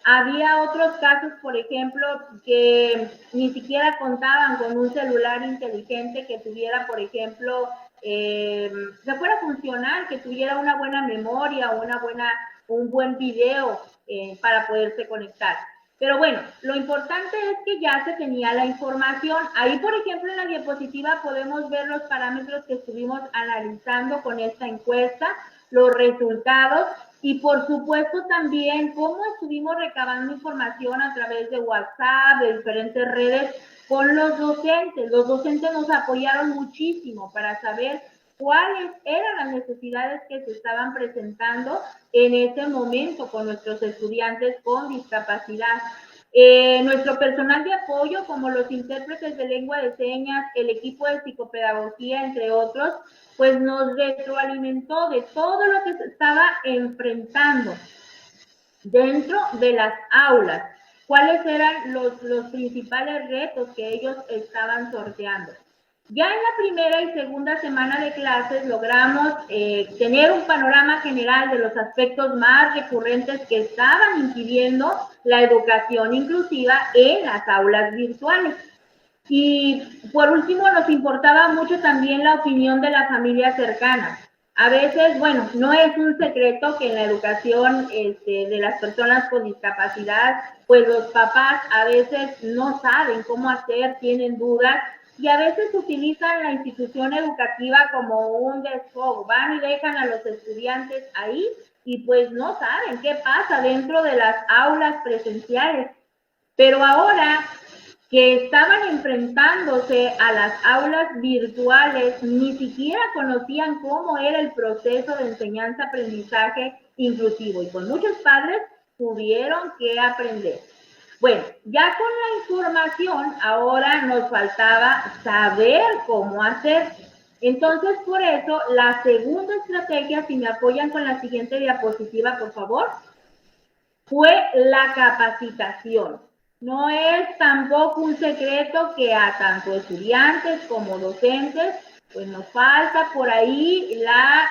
D: Había otros casos, por ejemplo, que ni siquiera contaban con un celular inteligente que tuviera, por ejemplo, que fuera funcional, que tuviera una buena memoria o un buen video para poderse conectar. Pero bueno, lo importante es que ya se tenía la información. Ahí, por ejemplo, en la diapositiva podemos ver los parámetros que estuvimos analizando con esta encuesta, los resultados y, por supuesto, también cómo estuvimos recabando información a través de WhatsApp, de diferentes redes con los docentes. Los docentes nos apoyaron muchísimo para saber cuáles eran las necesidades que se estaban presentando en ese momento con nuestros estudiantes con discapacidad. Nuestro personal de apoyo, como los intérpretes de lengua de señas, el equipo de psicopedagogía, entre otros, pues nos retroalimentó de todo lo que se estaba enfrentando dentro de las aulas, cuáles eran los principales retos que ellos estaban sorteando. Ya en la primera y segunda semana de clases logramos tener un panorama general de los aspectos más recurrentes que estaban impidiendo la educación inclusiva en las aulas virtuales. Y por último, nos importaba mucho también la opinión de la familia cercana. A veces, bueno, no es un secreto que en la educación de las personas con discapacidad, pues los papás a veces no saben cómo hacer, tienen dudas, y a veces utilizan la institución educativa como un desfogo. Van y dejan a los estudiantes ahí y pues no saben qué pasa dentro de las aulas presenciales. Pero ahora que estaban enfrentándose a las aulas virtuales, ni siquiera conocían cómo era el proceso de enseñanza-aprendizaje inclusivo, y con muchos padres tuvieron que aprender. Bueno, ya con la información, ahora nos faltaba saber cómo hacer. Entonces, por eso, la segunda estrategia, si me apoyan con la siguiente diapositiva, por favor, fue la capacitación. No es tampoco un secreto que a tanto estudiantes como docentes, pues nos falta por ahí la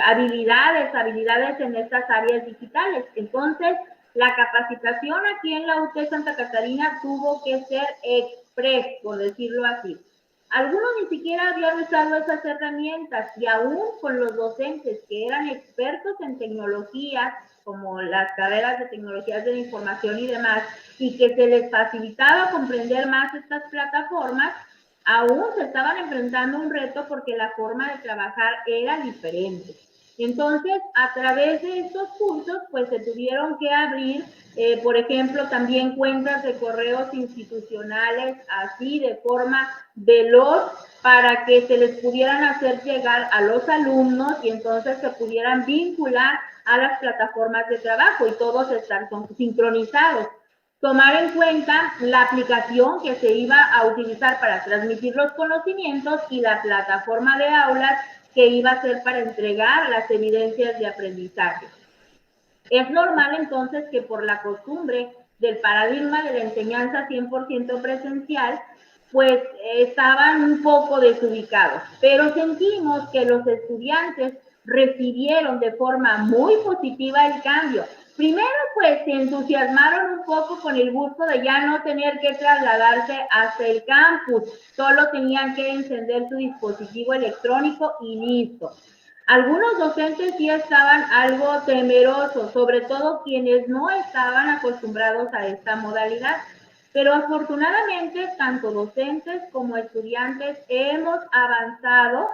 D: habilidades en estas áreas digitales. Entonces, la capacitación aquí en la UT Santa Catarina tuvo que ser express, por decirlo así. Algunos ni siquiera habían usado esas herramientas, y aún con los docentes que eran expertos en tecnologías, como las carreras de tecnologías de la información y demás, y que se les facilitaba comprender más estas plataformas, aún se estaban enfrentando un reto porque la forma de trabajar era diferente. Entonces, a través de estos cursos, pues se tuvieron que abrir, por ejemplo, también cuentas de correos institucionales, así de forma veloz, para que se les pudieran hacer llegar a los alumnos y entonces se pudieran vincular a las plataformas de trabajo y todos estar sincronizados. Tomar en cuenta la aplicación que se iba a utilizar para transmitir los conocimientos y la plataforma de aulas que iba a ser para entregar las evidencias de aprendizaje. Es normal entonces que por la costumbre del paradigma de la enseñanza 100% presencial, pues estaban un poco desubicados, pero sentimos que los estudiantes recibieron de forma muy positiva el cambio. Primero, pues se entusiasmaron un poco con el gusto de ya no tener que trasladarse hasta el campus, solo tenían que encender su dispositivo electrónico y listo. Algunos docentes sí estaban algo temerosos, sobre todo quienes no estaban acostumbrados a esta modalidad, pero afortunadamente tanto docentes como estudiantes hemos avanzado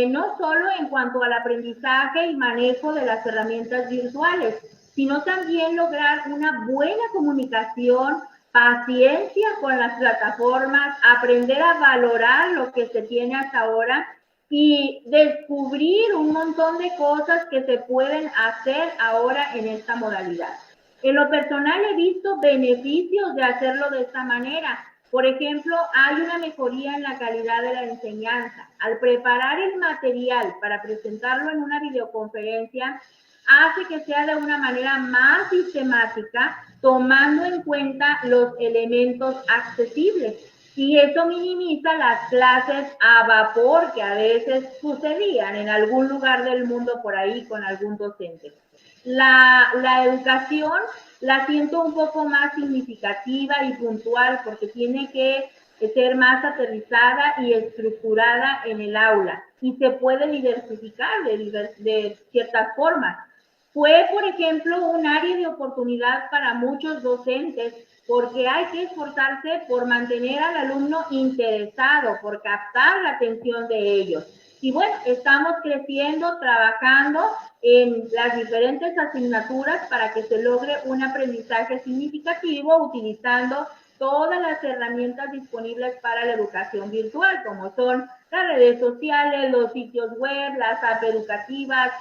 D: no solo en cuanto al aprendizaje y manejo de las herramientas virtuales, sino también lograr una buena comunicación, paciencia con las plataformas, aprender a valorar lo que se tiene hasta ahora y descubrir un montón de cosas que se pueden hacer ahora en esta modalidad. En lo personal he visto beneficios de hacerlo de esta manera. Por ejemplo, hay una mejoría en la calidad de la enseñanza. Al preparar el material para presentarlo en una videoconferencia, hace que sea de una manera más sistemática, tomando en cuenta los elementos accesibles. Y eso minimiza las clases a vapor que a veces sucedían en algún lugar del mundo por ahí con algún docente. La educación la siento un poco más significativa y puntual porque tiene que ser más aterrizada y estructurada en el aula y se puede diversificar de ciertas formas. Fue, por ejemplo, un área de oportunidad para muchos docentes porque hay que esforzarse por mantener al alumno interesado, por captar la atención de ellos. Y bueno, estamos creciendo, trabajando en las diferentes asignaturas para que se logre un aprendizaje significativo utilizando todas las herramientas disponibles para la educación virtual, como son las redes sociales, los sitios web, las apps educativas,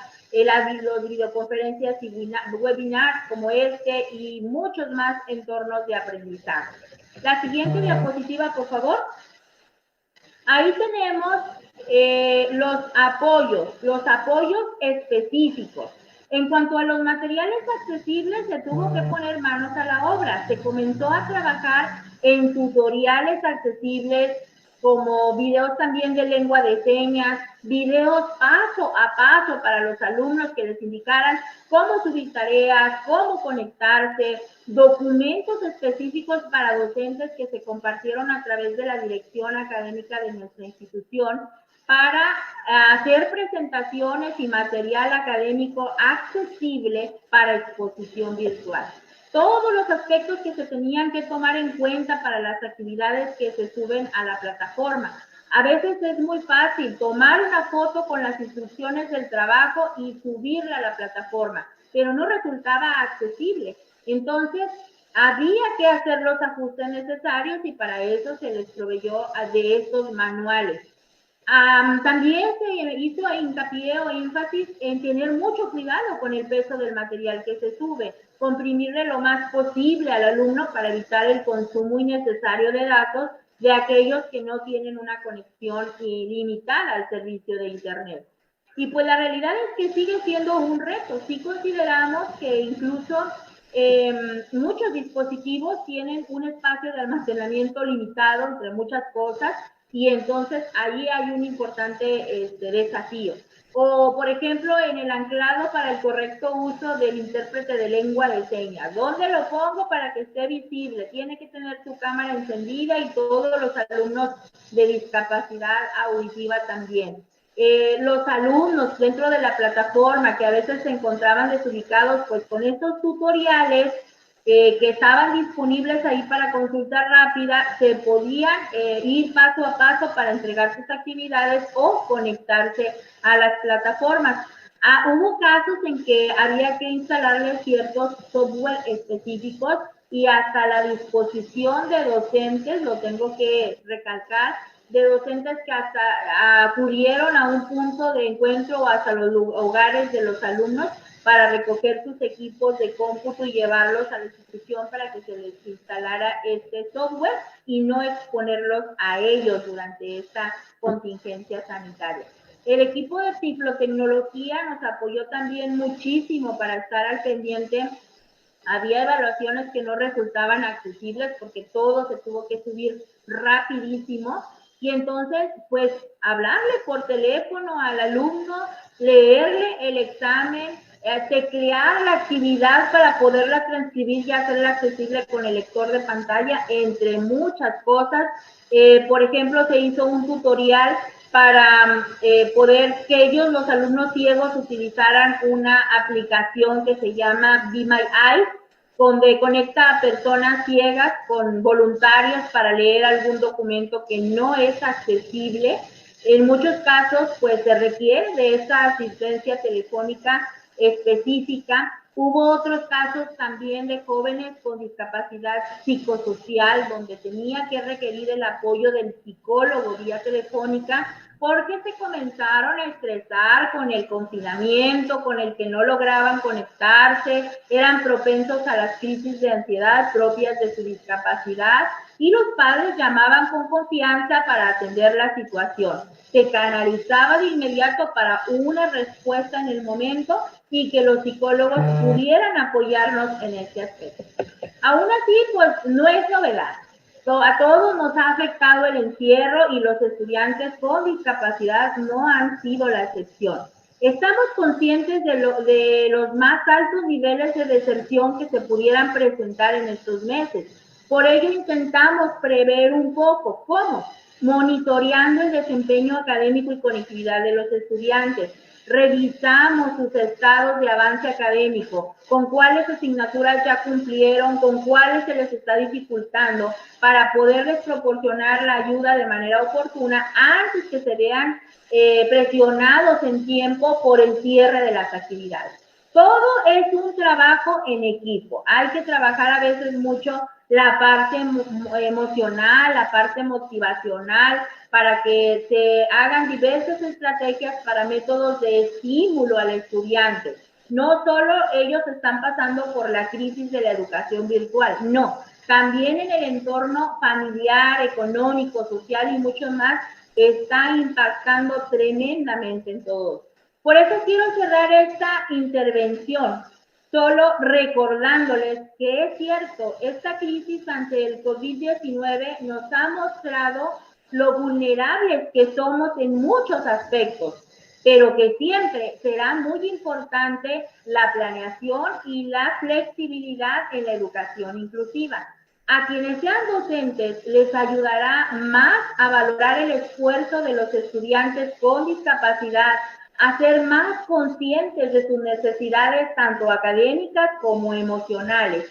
D: los videoconferencias y webinars como este y muchos más entornos de aprendizaje. La siguiente diapositiva, por favor. Ahí tenemos los apoyos específicos. En cuanto a los materiales accesibles, se tuvo que poner manos a la obra. Se comenzó a trabajar en tutoriales accesibles, como videos también de lengua de señas, videos paso a paso para los alumnos que les indicaran cómo subir tareas, cómo conectarse, documentos específicos para docentes que se compartieron a través de la dirección académica de nuestra institución para hacer presentaciones y material académico accesible para exposición virtual. Todos los aspectos que se tenían que tomar en cuenta para las actividades que se suben a la plataforma. A veces es muy fácil tomar una foto con las instrucciones del trabajo y subirla a la plataforma, pero no resultaba accesible. Entonces, había que hacer los ajustes necesarios y para eso se les proveyó de estos manuales. También se hizo hincapié o énfasis en tener mucho cuidado con el peso del material que se sube, comprimirle lo más posible al alumno para evitar el consumo innecesario de datos de aquellos que no tienen una conexión ilimitada al servicio de Internet. Y pues la realidad es que sigue siendo un reto. Sí consideramos que incluso muchos dispositivos tienen un espacio de almacenamiento limitado entre muchas cosas y entonces ahí hay un importante desafío. O, por ejemplo, en el anclado para el correcto uso del intérprete de lengua de señas. ¿Dónde lo pongo para que esté visible? Tiene que tener su cámara encendida y todos los alumnos de discapacidad auditiva también. Los alumnos dentro de la plataforma que a veces se encontraban desubicados, pues con estos tutoriales que estaban disponibles ahí para consulta rápida, se podían ir paso a paso para entregar sus actividades o conectarse a las plataformas. Hubo casos en que había que instalarle ciertos software específicos y hasta la disposición de docentes, lo tengo que recalcar, de docentes que hasta acudieron a un punto de encuentro o hasta los hogares de los alumnos para recoger sus equipos de cómputo y llevarlos a la institución para que se les instalara este software y no exponerlos a ellos durante esta contingencia sanitaria. El equipo de Tiflotecnología nos apoyó también muchísimo para estar al pendiente. Había evaluaciones que no resultaban accesibles porque todo se tuvo que subir rapidísimo y entonces pues hablarle por teléfono al alumno, leerle el examen, teclear la actividad para poderla transcribir y hacerla accesible con el lector de pantalla, entre muchas cosas. Por ejemplo, se hizo un tutorial para poder que ellos, los alumnos ciegos, utilizaran una aplicación que se llama Be My Eyes, donde conecta a personas ciegas con voluntarios para leer algún documento que no es accesible. En muchos casos, pues se requiere de esa asistencia telefónica específica. Hubo otros casos también de jóvenes con discapacidad psicosocial, donde tenía que requerir el apoyo del psicólogo vía telefónica, porque se comenzaron a estresar con el confinamiento, con el que no lograban conectarse, eran propensos a las crisis de ansiedad propias de su discapacidad y los padres llamaban con confianza para atender la situación. Se canalizaba de inmediato para una respuesta en el momento y que los psicólogos pudieran apoyarnos en este aspecto. Aún así, pues no es novedad. A todos nos ha afectado el encierro y los estudiantes con discapacidad no han sido la excepción. Estamos conscientes de los más altos niveles de deserción que se pudieran presentar en estos meses. Por ello intentamos prever un poco. ¿Cómo? Monitoreando el desempeño académico y conectividad de los estudiantes. Revisamos sus estados de avance académico, con cuáles asignaturas ya cumplieron, con cuáles se les está dificultando, para poderles proporcionar la ayuda de manera oportuna antes que se vean presionados en tiempo por el cierre de las actividades. Todo es un trabajo en equipo. Hay que trabajar a veces mucho la parte emocional, la parte motivacional, para que se hagan diversas estrategias para métodos de estímulo al estudiante. No solo ellos están pasando por la crisis de la educación virtual, no, también en el entorno familiar, económico, social y mucho más, está impactando tremendamente en todos. Por eso quiero cerrar esta intervención solo recordándoles que es cierto, esta crisis ante el COVID-19 nos ha mostrado lo vulnerables que somos en muchos aspectos, pero que siempre será muy importante la planeación y la flexibilidad en la educación inclusiva. A quienes sean docentes les ayudará más a valorar el esfuerzo de los estudiantes con discapacidad, a ser más conscientes de sus necesidades tanto académicas como emocionales.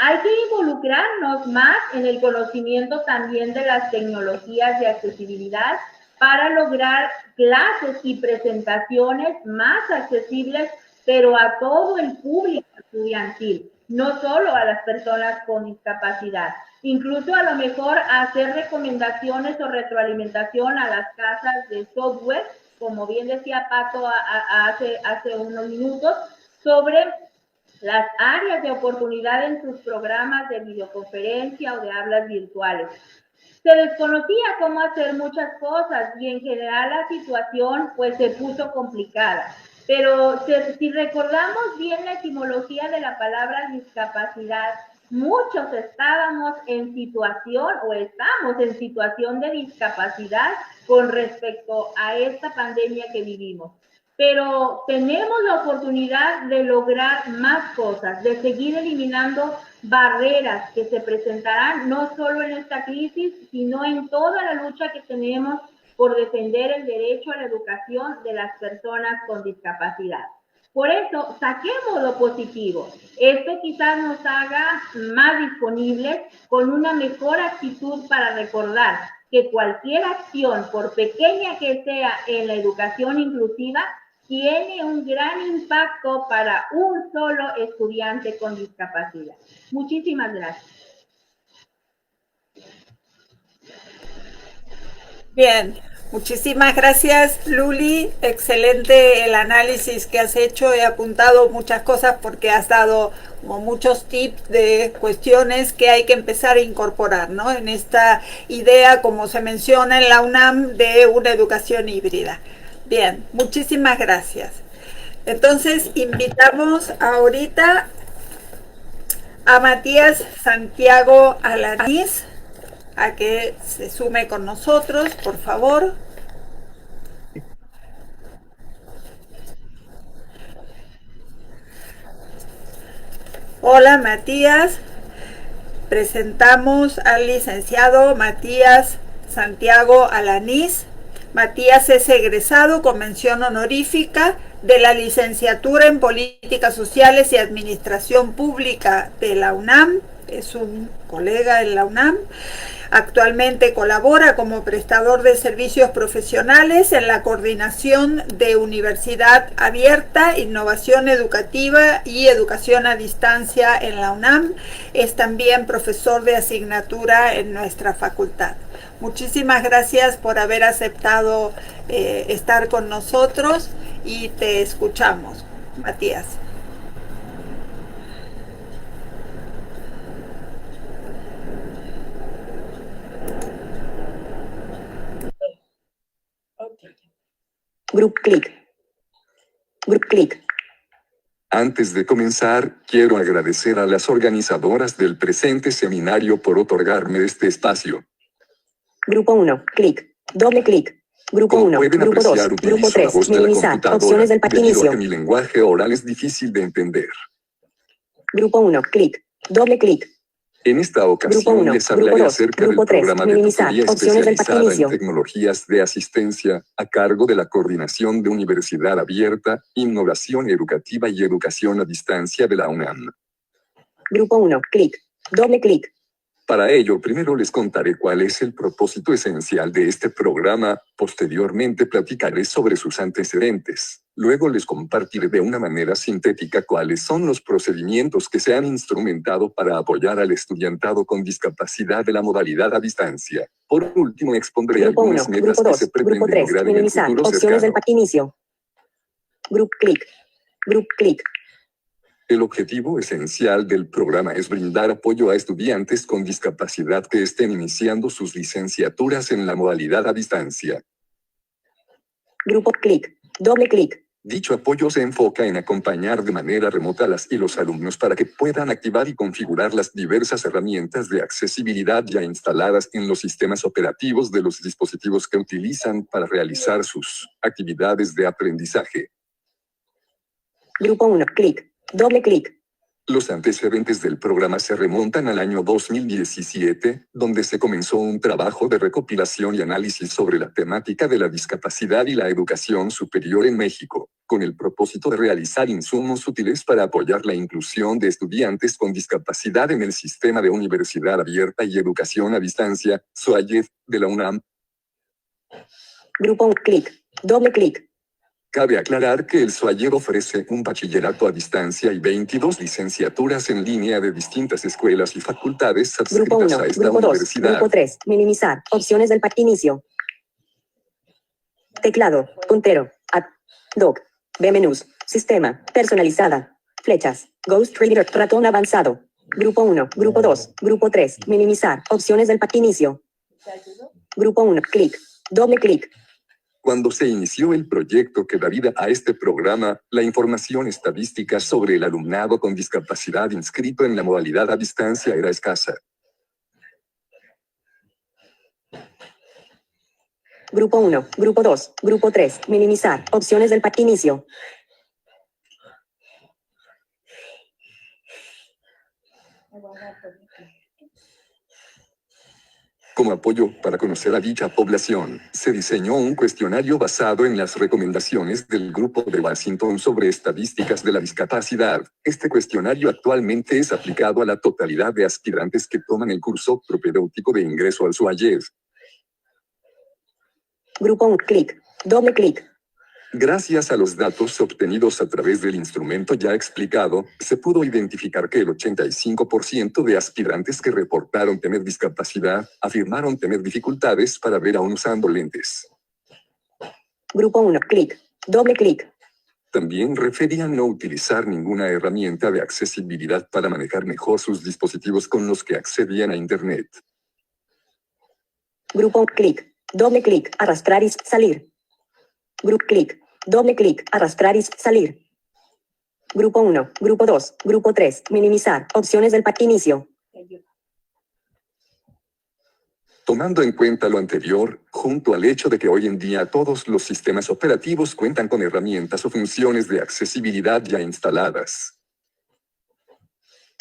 D: Hay que involucrarnos más en el conocimiento también de las tecnologías de accesibilidad para lograr clases y presentaciones más accesibles, pero a todo el público estudiantil, no solo a las personas con discapacidad. Incluso a lo mejor hacer recomendaciones o retroalimentación a las casas de software, como bien decía Pato hace unos minutos, sobre las áreas de oportunidad en sus programas de videoconferencia o de hablas virtuales. Se desconocía cómo hacer muchas cosas y en general la situación pues se puso complicada. Pero si recordamos bien la etimología de la palabra discapacidad, muchos estábamos en situación o estamos en situación de discapacidad con respecto a esta pandemia que vivimos. Pero tenemos la oportunidad de lograr más cosas, de seguir eliminando barreras que se presentarán no solo en esta crisis, sino en toda la lucha que tenemos por defender el derecho a la educación de las personas con discapacidad. Por eso, saquemos lo positivo. Esto quizás nos haga más disponibles con una mejor actitud para recordar que cualquier acción, por pequeña que sea en la educación inclusiva, tiene un gran impacto para un solo estudiante con discapacidad. Muchísimas gracias.
B: Bien, muchísimas gracias, Luli. Excelente el análisis que has hecho. He apuntado muchas cosas porque has dado como muchos tips de cuestiones que hay que empezar a incorporar, ¿no? En esta idea, como se menciona en la UNAM, de una educación híbrida. Bien, muchísimas gracias. Entonces, invitamos ahorita a Matías Santiago Alanís a que se sume con nosotros, por favor. Hola, Matías. Presentamos al licenciado Matías Santiago Alanís. Matías es egresado con mención honorífica de la licenciatura en Políticas Sociales y Administración Pública de la UNAM. Es un colega en la UNAM. Actualmente colabora como prestador de servicios profesionales en la Coordinación de Universidad Abierta, Innovación Educativa y Educación a Distancia en la UNAM. Es también profesor de asignatura en nuestra facultad. Muchísimas gracias por haber aceptado estar con nosotros y te escuchamos, Matías.
E: Group click. Group click. Antes de comenzar, quiero agradecer a las organizadoras del presente seminario por otorgarme este espacio. Grupo 1, clic. Doble clic. Grupo 1, Grupo 2, Grupo 3, minimizar. Opciones del pack inicio. Mi lenguaje oral es difícil de entender. Grupo 1, clic. Doble clic. En esta ocasión les hablaré acerca del programa de tutoría especializada en tecnologías de asistencia, a cargo de la Coordinación de Universidad Abierta, Innovación Educativa y Educación a Distancia de la UNAM. Grupo 1, clic. Doble clic. Para ello, primero les contaré cuál es el propósito esencial de este programa, posteriormente platicaré sobre sus antecedentes. Luego les compartiré de una manera sintética cuáles son los procedimientos que se han instrumentado para apoyar al estudiantado con discapacidad de la modalidad a distancia. Por último, expondré algunas metas que se pretenden lograr en el futuro opciones del pack inicio. Group click. Group click. El objetivo esencial del programa es brindar apoyo a estudiantes con discapacidad que estén iniciando sus licenciaturas en la modalidad a distancia. Grupo clic. Doble clic. Dicho apoyo se enfoca en acompañar de manera remota a las y los alumnos para que puedan activar y configurar las diversas herramientas de accesibilidad ya instaladas en los sistemas operativos de los dispositivos que utilizan para realizar sus actividades de aprendizaje. Grupo 1, clic. Doble clic. Los antecedentes del programa se remontan al año 2017, donde se comenzó un trabajo de recopilación y análisis sobre la temática de la discapacidad y la educación superior en México, con el propósito de realizar insumos útiles para apoyar la inclusión de estudiantes con discapacidad en el sistema de Universidad Abierta y Educación a Distancia, SUAYED, de la UNAM. Grupo 1, clic. Doble clic. Cabe aclarar que el SUAYED ofrece un bachillerato a distancia y 22 licenciaturas en línea de distintas escuelas y facultades adscritas a esta universidad. Grupo 3, minimizar. Opciones del pack inicio. Teclado, puntero, doc, B menús, sistema, personalizada, flechas, Ghost Reader, ratón avanzado. Grupo 1, Grupo 2, Grupo 3, minimizar. Opciones del pack inicio. Grupo 1, clic. Doble clic. Cuando se inició el proyecto que da vida a este programa, la información estadística sobre el alumnado con discapacidad inscrito en la modalidad a distancia era escasa. Grupo 1, Grupo 2, Grupo 3, minimizar. Opciones del pack inicio. Como apoyo para conocer a dicha población, se diseñó un cuestionario basado en las recomendaciones del Grupo de Washington sobre estadísticas de la discapacidad. Este cuestionario actualmente es aplicado a la totalidad de aspirantes que toman el curso propedéutico de ingreso al SUAYED. Grupo 1, clic. Doble clic. Gracias a los datos obtenidos a través del instrumento ya explicado, se pudo identificar que el 85% de aspirantes que reportaron tener discapacidad afirmaron tener dificultades para ver aún usando lentes.
F: Grupo 1, clic. Doble clic.
E: También referían no utilizar ninguna herramienta de accesibilidad para manejar mejor sus dispositivos con los que accedían a Internet.
F: Grupo clic. Doble clic. Arrastrar y salir. Grupo clic. Doble clic. Arrastrar y salir. Grupo 1. Grupo 2. Grupo 3. Minimizar. Opciones del inicio.
E: Tomando en cuenta lo anterior, junto al hecho de que hoy en día todos los sistemas operativos cuentan con herramientas o funciones de accesibilidad ya instaladas,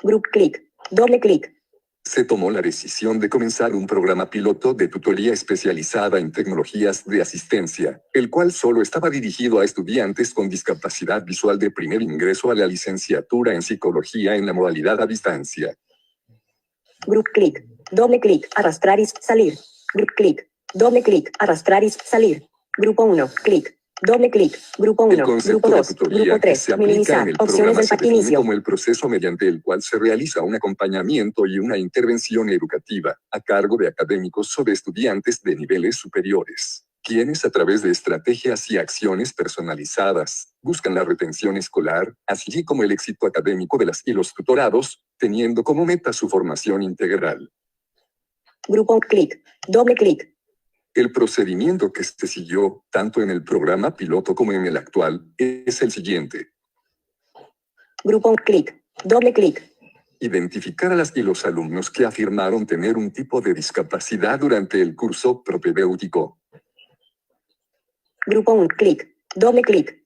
F: Grupo clic. Doble clic.
E: se tomó la decisión de comenzar un programa piloto de tutoría especializada en tecnologías de asistencia, el cual solo estaba dirigido a estudiantes con discapacidad visual de primer ingreso a la licenciatura en psicología en la modalidad a distancia.
F: Grupo clic. Doble clic. Arrastrar y salir. Grupo clic. Doble clic. Arrastrar y salir. Grupo 1. Clic. Doble clic. Grupo 1.
E: El concepto
F: Grupo 2.
E: de tutoría
F: Grupo
E: que
F: 3.
E: se aplica
F: Minimizar.
E: en el
F: Opciones
E: programa
F: del
E: se define
F: inicio.
E: como el proceso mediante el cual se realiza un acompañamiento y una intervención educativa a cargo de académicos o de estudiantes de niveles superiores, quienes a través de estrategias y acciones personalizadas buscan la retención escolar, así como el éxito académico de las y los tutorados, teniendo como meta su formación integral.
F: Grupo clic. Doble clic.
E: El procedimiento que se siguió, tanto en el programa piloto como en el actual, es el siguiente.
F: Grupo clic. Doble clic.
E: Identificar a las y los alumnos que afirmaron tener un tipo de discapacidad durante el curso propedéutico.
F: Grupo 1. Clic. Doble clic.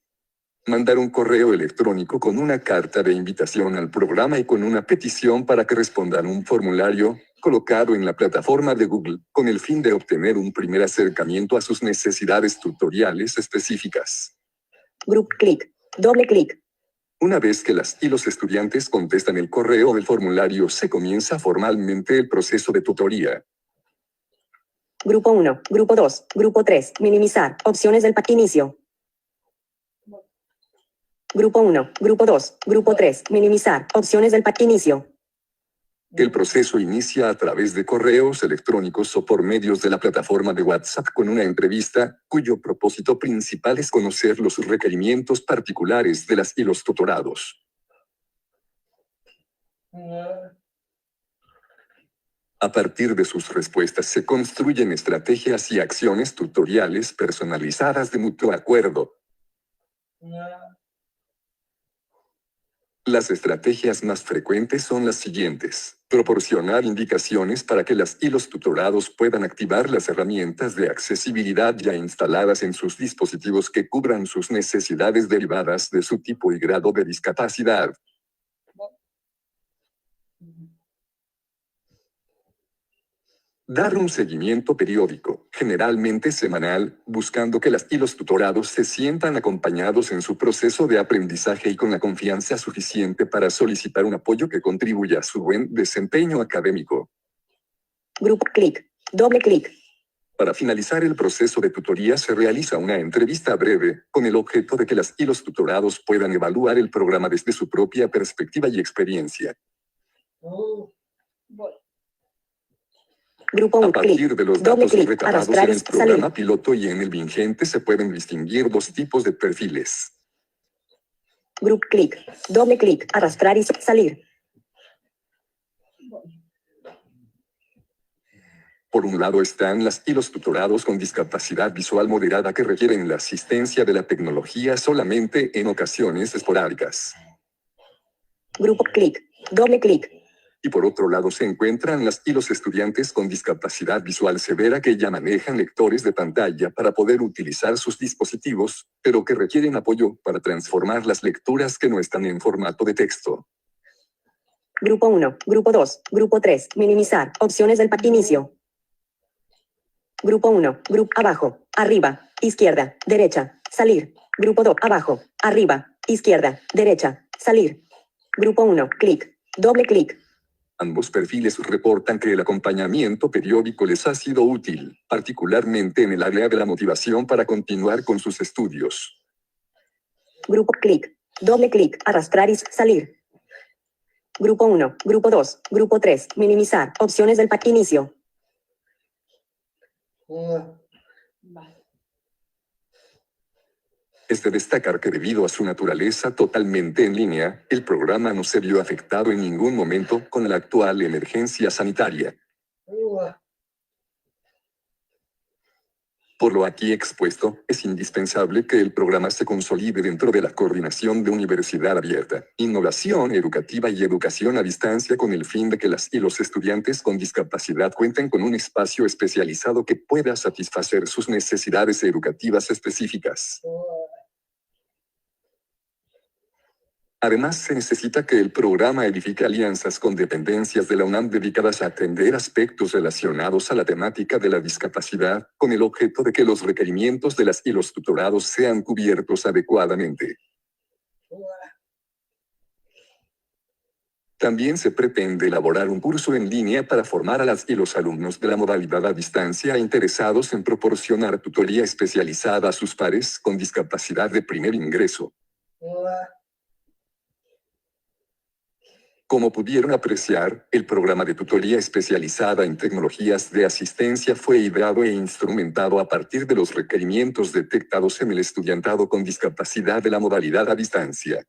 E: Mandar un correo electrónico con una carta de invitación al programa y con una petición para que respondan un formulario colocado en la plataforma de Google, con el fin de obtener un primer acercamiento a sus necesidades tutoriales específicas.
F: Grupo clic. Doble clic.
E: Una vez que las y los estudiantes contestan el correo o el formulario, se comienza formalmente el proceso de tutoría.
F: Grupo 1. Grupo 2. Grupo 3. Minimizar. Opciones del inicio. Grupo 1. Grupo 2. Grupo 3. Minimizar. Opciones del inicio.
E: El proceso inicia a través de correos electrónicos o por medios de la plataforma de WhatsApp con una entrevista, cuyo propósito principal es conocer los requerimientos particulares de las y los tutorados. A partir de sus respuestas se construyen estrategias y acciones tutoriales personalizadas de mutuo acuerdo. Las estrategias más frecuentes son las siguientes: proporcionar indicaciones para que las y los tutorados puedan activar las herramientas de accesibilidad ya instaladas en sus dispositivos que cubran sus necesidades derivadas de su tipo y grado de discapacidad. Dar un seguimiento periódico, generalmente semanal, buscando que las y los tutorados se sientan acompañados en su proceso de aprendizaje y con la confianza suficiente para solicitar un apoyo que contribuya a su buen desempeño académico.
F: Grupo clic. Doble clic.
E: Para finalizar el proceso de tutoría se realiza una entrevista breve, con el objeto de que las y los tutorados puedan evaluar el programa desde su propia perspectiva y experiencia.
F: Grupo
E: A
F: 1.
E: partir
F: Clic.
E: de los
F: Doble
E: datos
F: clic.
E: recabados
F: Arrastrar
E: en
F: y
E: el programa
F: salir.
E: piloto y en el vigente se pueden distinguir dos tipos de perfiles.
F: Grupo clic. Doble clic. Arrastrar y salir.
E: Por un lado están las y los tutorados con discapacidad visual moderada que requieren la asistencia de la tecnología solamente en ocasiones esporádicas.
F: Grupo clic. Doble clic.
E: Y por otro lado se encuentran las y los estudiantes con discapacidad visual severa que ya manejan lectores de pantalla para poder utilizar sus dispositivos, pero que requieren apoyo para transformar las lecturas que no están en formato de texto.
F: Grupo 1. Grupo 2. Grupo 3. Minimizar. Opciones del inicio. Grupo 1. Grupo abajo. Arriba. Izquierda. Derecha. Salir. Grupo 2. Abajo. Arriba. Izquierda. Derecha. Salir. Grupo 1. Clic. Doble clic.
E: Ambos perfiles reportan que el acompañamiento periódico les ha sido útil, particularmente en el área de la motivación para continuar con sus estudios.
F: Grupo clic. Doble clic. Arrastrar y salir. Grupo 1. Grupo 2. Grupo 3. Minimizar. Opciones del inicio.
E: Es de destacar que debido a su naturaleza totalmente en línea, el programa no se vio afectado en ningún momento con la actual emergencia sanitaria. Por lo aquí expuesto, es indispensable que el programa se consolide dentro de la coordinación de Universidad Abierta, Innovación Educativa y Educación a Distancia con el fin de que las y los estudiantes con discapacidad cuenten con un espacio especializado que pueda satisfacer sus necesidades educativas específicas. Además, se necesita que el programa edifique alianzas con dependencias de la UNAM dedicadas a atender aspectos relacionados a la temática de la discapacidad, con el objeto de que los requerimientos de las y los tutorados sean cubiertos adecuadamente. También se pretende elaborar un curso en línea para formar a las y los alumnos de la modalidad a distancia interesados en proporcionar tutoría especializada a sus pares con discapacidad de primer ingreso. Como pudieron apreciar, el programa de tutoría especializada en tecnologías de asistencia fue ideado e instrumentado a partir de los requerimientos detectados en el estudiantado con discapacidad de la modalidad a distancia.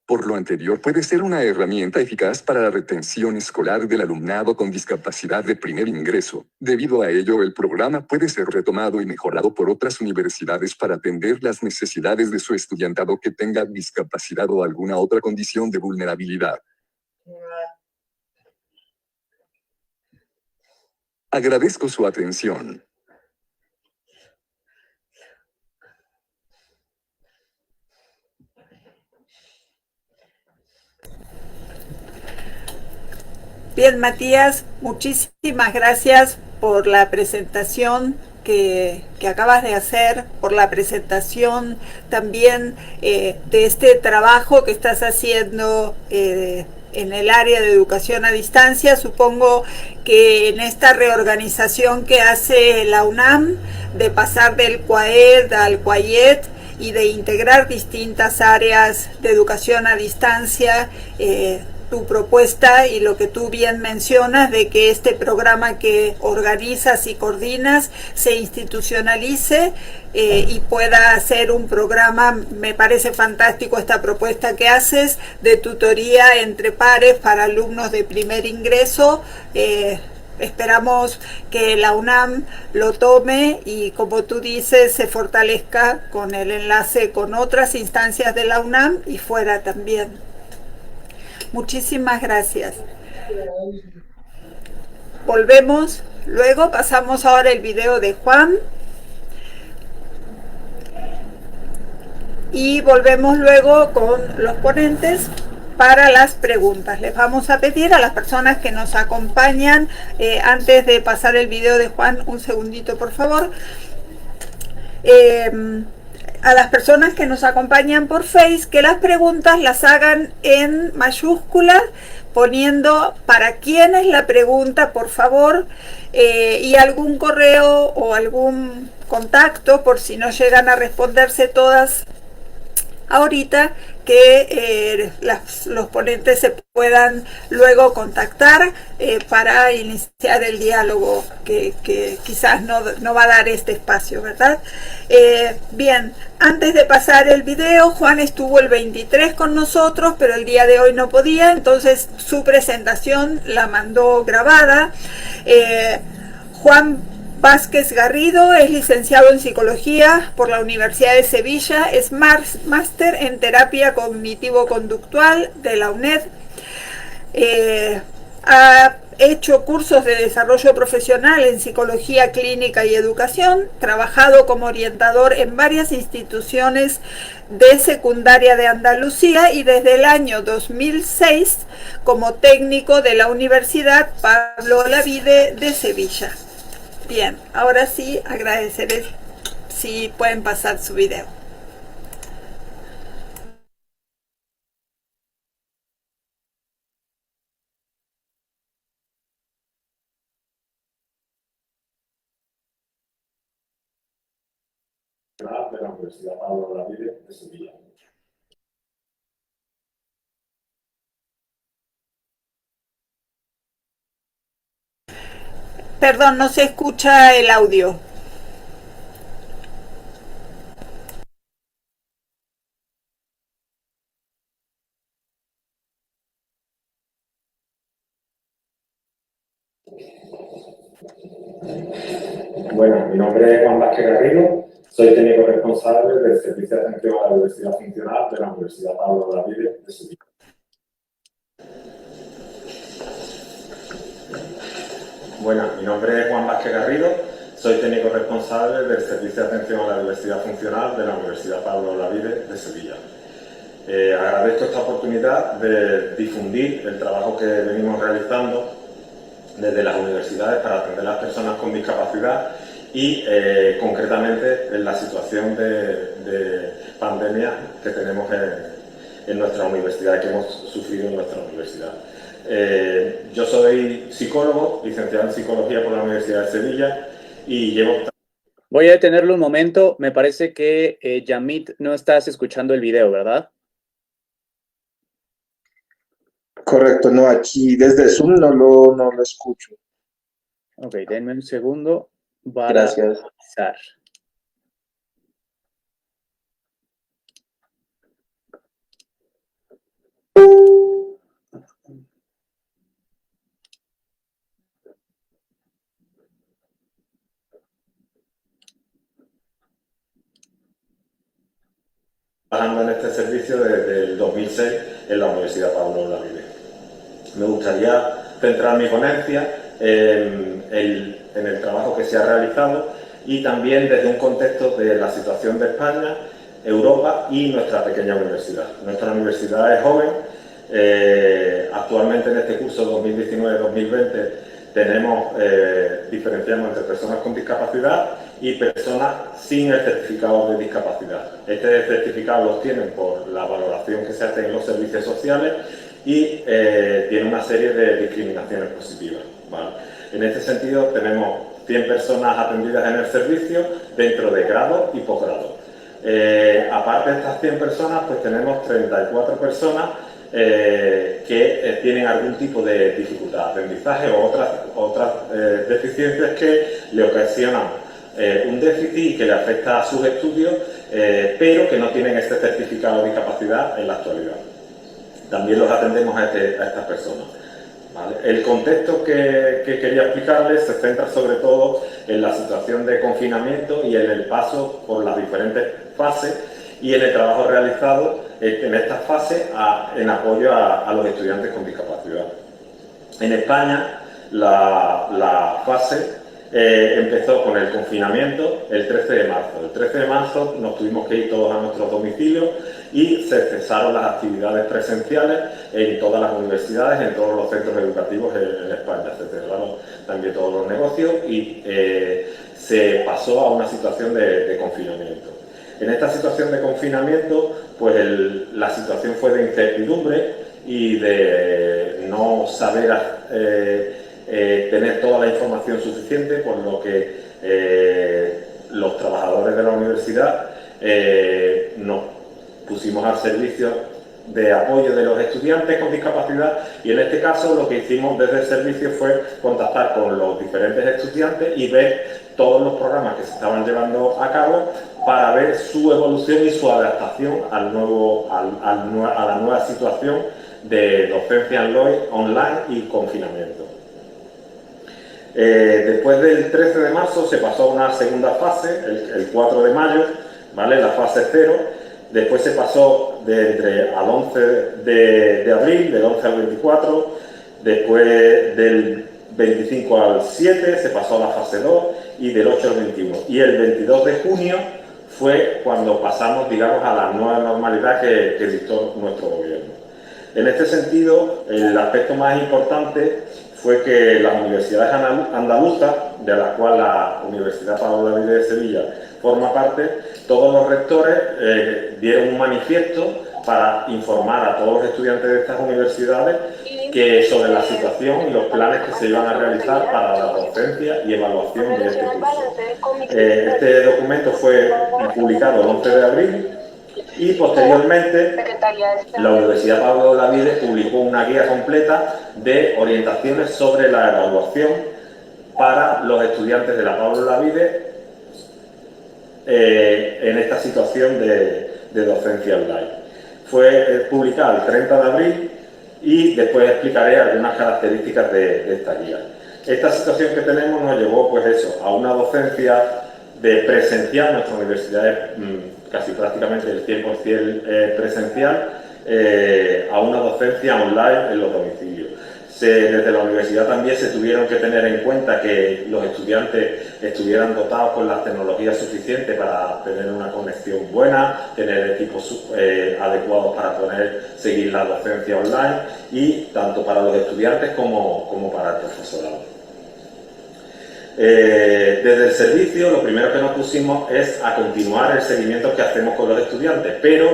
E: Por lo anterior, puede ser una herramienta eficaz para la retención escolar del alumnado con discapacidad de primer ingreso. Debido a ello, el programa puede ser retomado y mejorado por otras universidades para atender las necesidades de su estudiantado que tenga discapacidad o alguna otra condición de vulnerabilidad. Agradezco su atención.
B: Bien, Matías, muchísimas gracias por la presentación que acabas de hacer, por la presentación también de este trabajo que estás haciendo en el área de educación a distancia. Supongo que en esta reorganización que hace la UNAM de pasar del CUAED al CUAYET y de integrar distintas áreas de educación a distancia, tu propuesta y lo que tú bien mencionas de que este programa que organizas y coordinas se institucionalice y pueda ser un programa. Me parece fantástico esta propuesta que haces de tutoría entre pares para alumnos de primer ingreso. Esperamos que la UNAM lo tome y, como tú dices, se fortalezca con el enlace con otras instancias de la UNAM y fuera también. Muchísimas gracias. Volvemos, luego pasamos ahora el video de Juan y volvemos luego con los ponentes para las preguntas. Les vamos a pedir a las personas que nos acompañan, antes de pasar el video de Juan, un segundito por favor, a las personas que nos acompañan por Face, que las preguntas las hagan en mayúsculas, poniendo para quién es la pregunta, por favor, y algún correo o algún contacto, por si no llegan a responderse todas ahorita, que los ponentes se puedan luego contactar para iniciar el diálogo que quizás no va a dar este espacio, ¿verdad? Bien, antes de pasar el video, Juan estuvo el 23 con nosotros, pero el día de hoy no podía, entonces su presentación la mandó grabada. Juan Vázquez Garrido es licenciado en Psicología por la Universidad de Sevilla, es máster en Terapia Cognitivo-Conductual de la UNED, ha hecho cursos de desarrollo profesional en Psicología Clínica y Educación, trabajado como orientador en varias instituciones de secundaria de Andalucía y desde el año 2006 como técnico de la Universidad Pablo Olavide de Sevilla. Bien, ahora sí agradeceré si pueden pasar su video.
G: de la Universidad Pablo Olavide de Sevilla.
B: Perdón, no se escucha el audio.
G: Bueno, mi nombre es Juan Vázquez Garrido, soy técnico responsable del Servicio de Atención a la Diversidad Funcional de la Universidad Pablo Olavide de Sevilla. Bueno, mi nombre es Juan Vázquez Garrido, soy técnico responsable del Servicio de Atención a la Diversidad Funcional de la Universidad Pablo Olavide de Sevilla. Agradezco esta oportunidad de difundir el trabajo que venimos realizando desde las universidades para atender a las personas con discapacidad y concretamente en la situación de pandemia que tenemos en nuestra universidad, que hemos sufrido en nuestra universidad. Yo soy psicólogo, licenciado en Psicología por la Universidad de Sevilla y llevo...
H: Voy a detenerlo un momento. Me parece que, Yamit, no estás escuchando el video, ¿verdad?
I: Correcto, no, aquí desde Zoom no lo escucho.
H: Ok, denme un segundo para
I: Gracias.
H: revisar.
G: Trabajando en este servicio desde el 2006 en la Universidad Pablo Olavide. Me gustaría centrar mi ponencia en el trabajo que se ha realizado y también desde un contexto de la situación de España, Europa y nuestra pequeña universidad. Nuestra universidad es joven, actualmente en este curso 2019-2020 diferenciamos entre personas con discapacidad y personas sin el certificado de discapacidad. Este certificado lo obtienen por la valoración que se hace en los servicios sociales y tiene una serie de discriminaciones positivas, ¿vale? En este sentido tenemos 100 personas atendidas en el servicio dentro de grado y posgrado. Aparte de estas 100 personas, pues tenemos 34 personas que tienen algún tipo de dificultad de aprendizaje o otras deficiencias que le ocasionan un déficit y que le afecta a sus estudios, pero que no tienen este certificado de discapacidad en la actualidad. También los atendemos a estas personas. ¿Vale? El contexto que quería explicarles se centra sobre todo en la situación de confinamiento y en el paso por las diferentes fases y en el trabajo realizado en estas fases en apoyo a los estudiantes con discapacidad. En España la fase empezó con el confinamiento el 13 de marzo. El 13 de marzo nos tuvimos que ir todos a nuestros domicilios y se cesaron las actividades presenciales en todas las universidades, en todos los centros educativos en España. Se cerraron también todos los negocios y se pasó a una situación de confinamiento. En esta situación de confinamiento, pues la situación fue de incertidumbre y de no saber tener toda la información suficiente, por lo que los trabajadores de la universidad nos pusimos al servicio de apoyo de los estudiantes con discapacidad y en este caso lo que hicimos desde el servicio fue contactar con los diferentes estudiantes y ver todos los programas que se estaban llevando a cabo para ver su evolución y su adaptación a la nueva situación de docencia online y confinamiento. Después del 13 de marzo se pasó a una segunda fase, el 4 de mayo, ¿vale? La fase 0. Después se pasó al 11 de abril, del 11 al 24. Después del 25 al 7 se pasó a la fase 2 y del 8 al 21. Y el 22 de junio fue cuando pasamos, digamos, a la nueva normalidad que dictó nuestro gobierno. En este sentido, el aspecto más importante fue que las universidades andaluzas, de las cuales la Universidad Pablo Olavide de Sevilla forma parte, todos los rectores dieron un manifiesto para informar a todos los estudiantes de estas universidades sobre la situación y los planes que se iban a realizar para la docencia y evaluación de este curso. Este documento fue publicado el 11 de abril y posteriormente la Universidad Pablo Olavide publicó una guía completa de orientaciones sobre la evaluación para los estudiantes de la Pablo Olavide en esta situación de docencia online. Fue publicada el 30 de abril y después explicaré algunas características de esta guía. Esta situación que tenemos nos llevó pues eso, a una docencia de presencial. Nuestra universidad es casi prácticamente el 100% presencial, a una docencia online en los domicilios. Desde la universidad también se tuvieron que tener en cuenta que los estudiantes estuvieran dotados con las tecnologías suficientes para tener una conexión buena, tener equipos adecuados para poder seguir la docencia online, y tanto para los estudiantes como para el profesorado. Desde el servicio lo primero que nos pusimos es a continuar el seguimiento que hacemos con los estudiantes, pero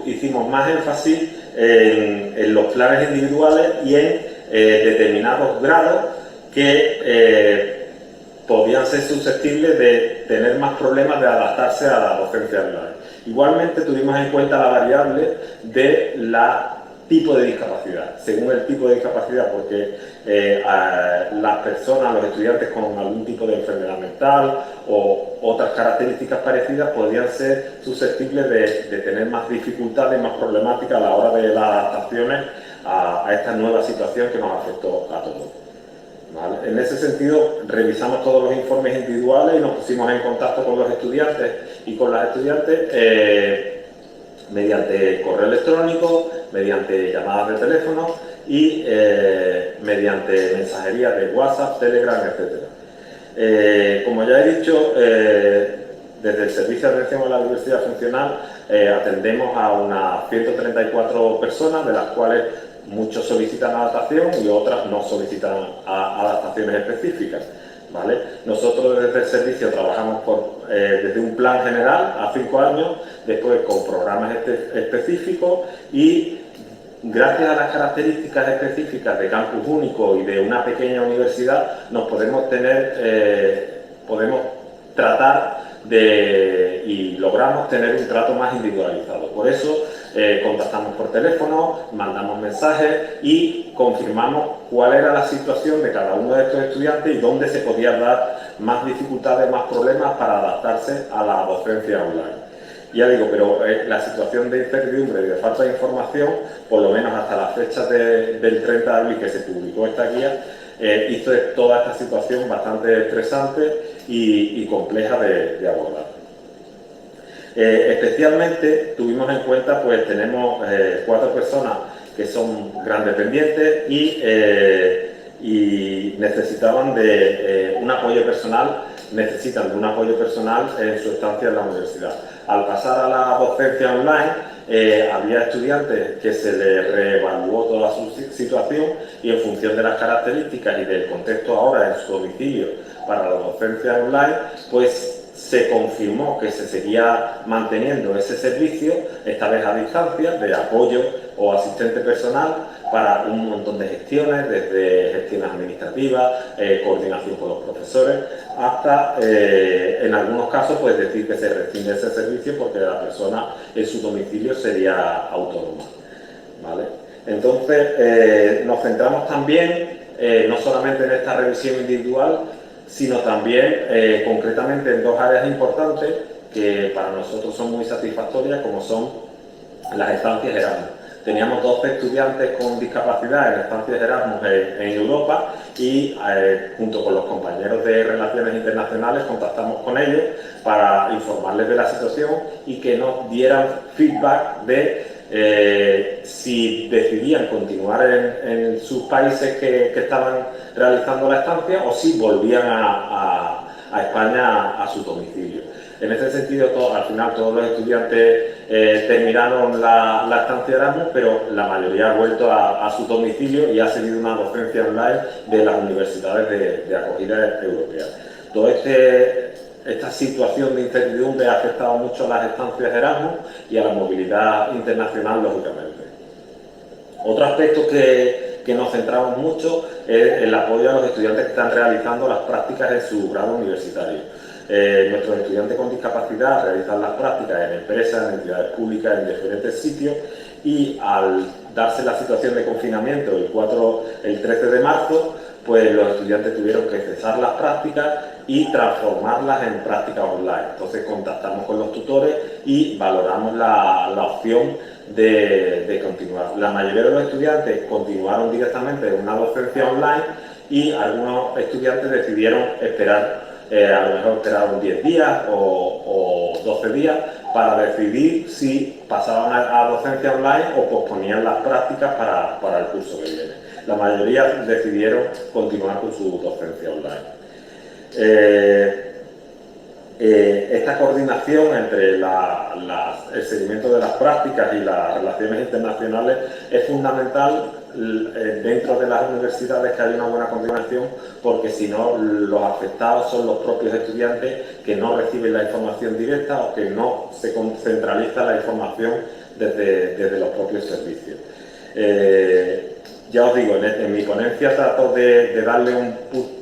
G: hicimos más énfasis en los planes individuales y en determinados grados que podían ser susceptibles de tener más problemas de adaptarse a la docencia online. Igualmente tuvimos en cuenta la variable de tipo de discapacidad, según el tipo de discapacidad, porque las personas, los estudiantes con algún tipo de enfermedad mental o otras características parecidas podían ser susceptibles de tener más dificultades, más problemáticas a la hora de las adaptaciones a esta nueva situación que nos afectó a todos. ¿Vale? En ese sentido, revisamos todos los informes individuales y nos pusimos en contacto con los estudiantes y con las estudiantes mediante correo electrónico, mediante llamadas de teléfono y mediante mensajería de WhatsApp, Telegram, etc. Como ya he dicho, desde el Servicio de Atención a la Diversidad Funcional atendemos a unas 134 personas, de las cuales muchos solicitan adaptación y otras no solicitan adaptaciones específicas. ¿Vale? Nosotros desde el servicio trabajamos desde un plan general a 5 años, después con programas específicos, y gracias a las características específicas de campus único y de una pequeña universidad nos podemos tratar y logramos tener un trato más individualizado. Por eso contactamos por teléfono, mandamos mensajes y confirmamos cuál era la situación de cada uno de estos estudiantes y dónde se podían dar más dificultades, más problemas para adaptarse a la docencia online. Ya digo, pero la situación de incertidumbre y de falta de información, por lo menos hasta la fecha del 30 de abril que se publicó esta guía, hizo toda esta situación bastante estresante y compleja de abordar. Especialmente tuvimos en cuenta, pues tenemos 4 personas que son gran dependientes y necesitaban de un apoyo personal, necesitan de un apoyo personal en su estancia en la universidad. Al pasar a la docencia online, había estudiantes que se les reevaluó toda su situación y en función de las características y del contexto ahora en su domicilio para la docencia online, pues se confirmó que se seguía manteniendo ese servicio, esta vez a distancia, de apoyo o asistente personal para un montón de gestiones, desde gestiones administrativas, coordinación con los profesores, hasta en algunos casos pues decir que se rescinde ese servicio porque la persona en su domicilio sería autónoma. ¿Vale? Entonces nos centramos también no solamente en esta revisión individual, sino también concretamente en 2 áreas importantes que para nosotros son muy satisfactorias, como son las estancias Erasmus. Teníamos 12 estudiantes con discapacidad en estancias Erasmus en Europa y junto con los compañeros de Relaciones Internacionales contactamos con ellos para informarles de la situación y que nos dieran feedback de si decidían continuar en sus países que estaban realizando la estancia o si volvían a España a su domicilio. En este sentido, al final todos los estudiantes terminaron la estancia Erasmus, pero la mayoría ha vuelto a su domicilio y ha seguido una docencia online de las universidades de acogida europeas. Todo este esta situación de incertidumbre ha afectado mucho a las estancias Erasmus y a la movilidad internacional, lógicamente. Otro aspecto que nos centramos mucho es el apoyo a los estudiantes que están realizando las prácticas en su grado universitario. Nuestros estudiantes con discapacidad realizan las prácticas en empresas, en entidades públicas, en diferentes sitios, y al darse la situación de confinamiento el 13 de marzo, pues los estudiantes tuvieron que cesar las prácticas y transformarlas en prácticas online. Entonces contactamos con los tutores y valoramos la opción de continuar. La mayoría de los estudiantes continuaron directamente en una docencia online y algunos estudiantes decidieron esperar, a lo mejor esperaron 10 días o 12 días para decidir si pasaban a docencia online o posponían las prácticas para el curso que viene. La mayoría decidieron continuar con su docencia online. Esta coordinación entre el seguimiento de las prácticas y las relaciones internacionales es fundamental dentro de las universidades, que haya una buena coordinación, porque si no, los afectados son los propios estudiantes que no reciben la información directa o que no se centraliza la información desde los propios servicios. Ya os digo, en mi ponencia trato de darle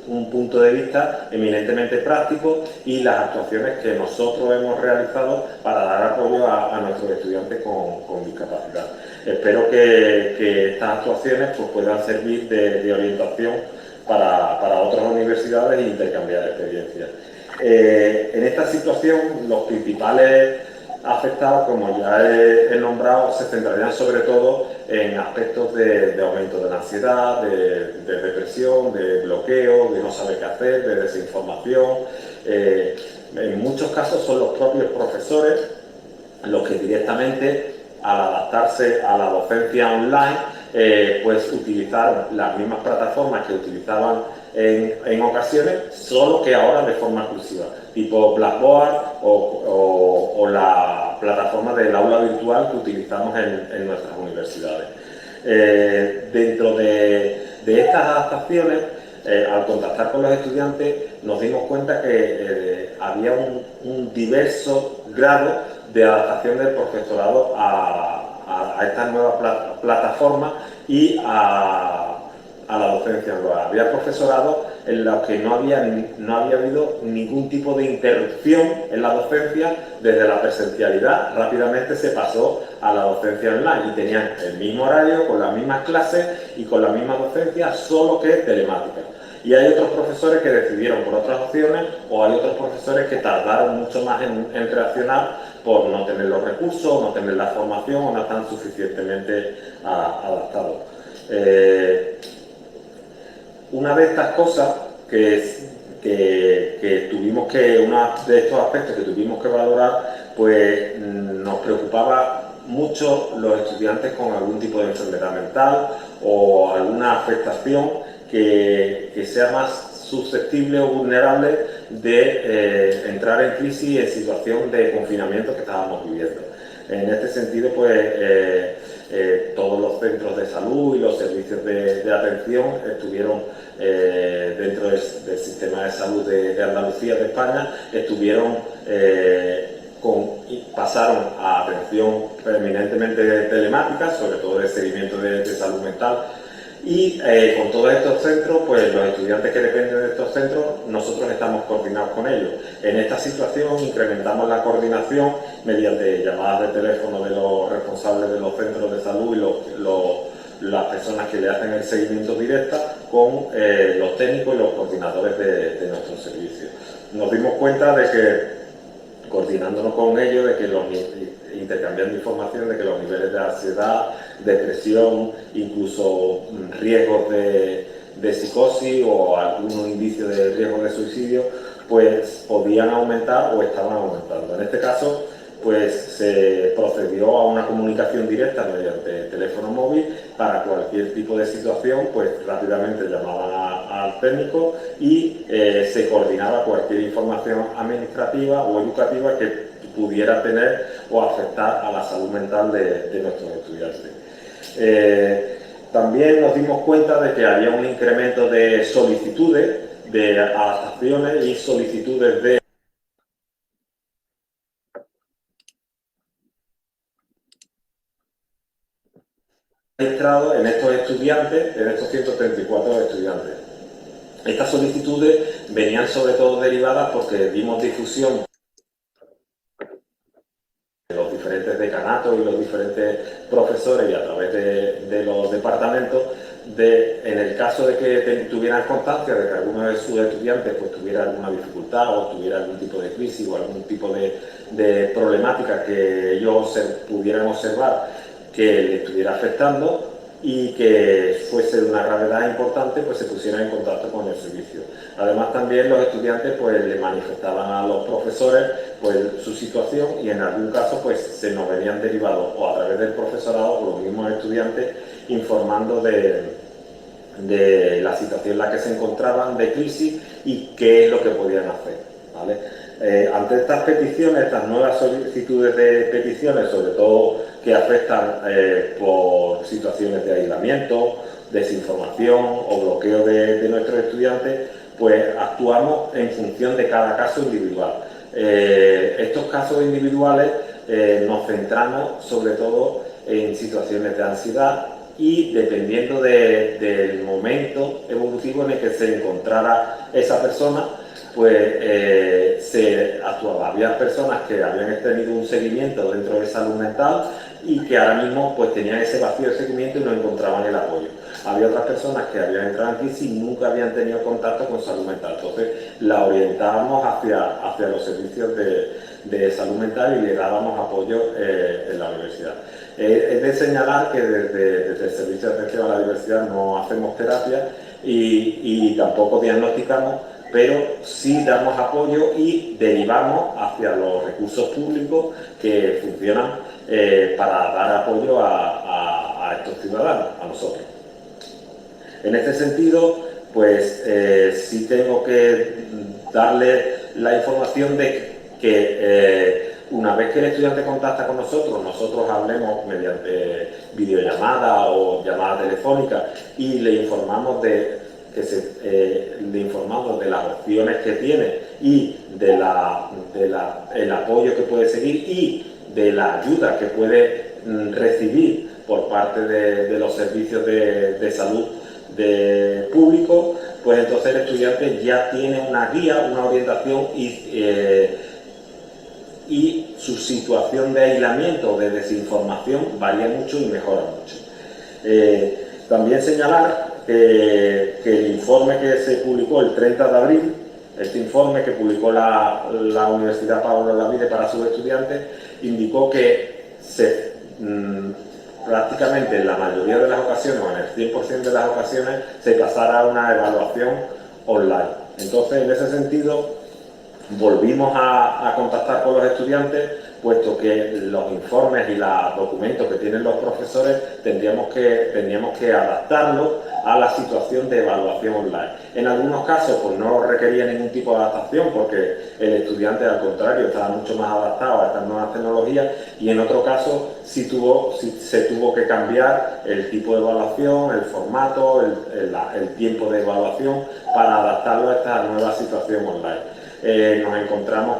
G: un punto de vista eminentemente práctico y las actuaciones que nosotros hemos realizado para dar apoyo a nuestros estudiantes con discapacidad. Espero que estas actuaciones pues, puedan servir de orientación para otras universidades e intercambiar experiencias. En esta situación, los principales afectados, como ya he nombrado, se centrarían sobre todo en aspectos de aumento de la ansiedad, de depresión, de bloqueo, de no saber qué hacer, de desinformación. En muchos casos son los propios profesores los que directamente, al adaptarse a la docencia online, pues utilizaron las mismas plataformas que utilizaban en ocasiones, solo que ahora de forma exclusiva, tipo Blackboard o la plataforma del aula virtual que utilizamos en nuestras universidades. Dentro de estas adaptaciones, al contactar con los estudiantes, nos dimos cuenta que había un diverso grado de adaptación del profesorado a estas nuevas plataformas y a la docencia nueva. Había profesorado en los que no había habido ningún tipo de interrupción en la docencia. Desde la presencialidad rápidamente se pasó a la docencia online y tenían el mismo horario, con las mismas clases y con la misma docencia, solo que telemática. Y hay otros profesores que decidieron por otras opciones, o hay otros profesores que tardaron mucho más en reaccionar por no tener los recursos, no tener la formación o no están suficientemente adaptados. Una de estas cosas que tuvimos uno de estos aspectos que tuvimos que valorar, pues nos preocupaba mucho los estudiantes con algún tipo de enfermedad mental o alguna afectación que sea más susceptible o vulnerable de entrar en crisis en situación de confinamiento que estábamos viviendo. En este sentido, pues todos los centros de salud y los servicios de atención estuvieron dentro del sistema de salud de Andalucía, de España, pasaron a atención eminentemente telemática, sobre todo de seguimiento de salud mental. Y con todos estos centros, pues los estudiantes que dependen de estos centros, nosotros estamos coordinados con ellos. En esta situación incrementamos la coordinación mediante llamadas de teléfono de los responsables de los centros de salud y las personas que le hacen el seguimiento directo con los técnicos y los coordinadores de nuestros servicios. Nos dimos cuenta de que, coordinándonos con ellos, de que intercambiando información, de que los niveles de ansiedad, depresión, incluso riesgos de psicosis o algunos indicios de riesgo de suicidio, pues podían aumentar o estaban aumentando. En este caso, pues se procedió a una comunicación directa mediante teléfono móvil. Para cualquier tipo de situación, pues rápidamente llamaban al técnico y se coordinaba cualquier información administrativa o educativa que pudiera tener o afectar a la salud mental de nuestros estudiantes. También nos dimos cuenta de que había un incremento de solicitudes, de adaptaciones y solicitudes de registrado en estos estudiantes, en estos 134 estudiantes. Estas solicitudes venían sobre todo derivadas porque dimos difusión de los diferentes decanatos y los diferentes profesores y a través de los departamentos, en el caso de que tuvieran constancia de que alguno de sus estudiantes pues tuviera alguna dificultad o tuviera algún tipo de crisis o algún tipo de problemática que ellos pudieran observar que le estuviera afectando y que fuese de una gravedad importante, pues se pusieran en contacto con el servicio. Además también los estudiantes pues le manifestaban a los profesores pues su situación y en algún caso pues se nos venían derivados o a través del profesorado o los mismos estudiantes informando de la situación en la que se encontraban de crisis y qué es lo que podían hacer, ¿vale? Ante estas peticiones, estas nuevas solicitudes de peticiones, sobre todo que afectan por situaciones de aislamiento, desinformación o bloqueo de nuestros estudiantes, pues actuamos en función de cada caso individual. Estos casos individuales nos centramos sobre todo en situaciones de ansiedad y dependiendo del momento evolutivo en el que se encontrara esa persona, pues se actuaba. Había personas que habían tenido un seguimiento dentro de salud mental y que ahora mismo pues tenían ese vacío de seguimiento y no encontraban el apoyo. Había otras personas que habían entrado en crisis y nunca habían tenido contacto con salud mental. Entonces la orientábamos hacia los servicios de salud mental y le dábamos apoyo en la universidad. Es de señalar que desde el Servicio de Atención a la Diversidad no hacemos terapia y tampoco diagnosticamos, pero sí damos apoyo y derivamos hacia los recursos públicos que funcionan para dar apoyo a estos ciudadanos, a nosotros. En este sentido, pues sí tengo que darle la información de que una vez que el estudiante contacta con nosotros, nosotros hablemos mediante videollamada o llamada telefónica y le informamos de las opciones que tiene y del apoyo que puede seguir y de la ayuda que puede recibir por parte de los servicios de salud público, pues entonces el estudiante ya tiene una guía, una orientación y su situación de aislamiento o de desinformación varía mucho y mejora mucho. También señalar que el informe que se publicó el 30 de abril, este informe que publicó la Universidad Pablo Olavide para sus estudiantes, indicó que prácticamente en la mayoría de las ocasiones, o en el 100% de las ocasiones, se pasara a una evaluación online. Entonces, en ese sentido, volvimos a contactar con los estudiantes, puesto que los informes y los documentos que tienen los profesores teníamos que adaptarlos a la situación de evaluación online. En algunos casos pues no requería ningún tipo de adaptación porque el estudiante al contrario estaba mucho más adaptado a estas nuevas tecnologías y en otro caso sí se tuvo que cambiar el tipo de evaluación, el formato, el tiempo de evaluación para adaptarlo a esta nueva situación online. Nos encontramos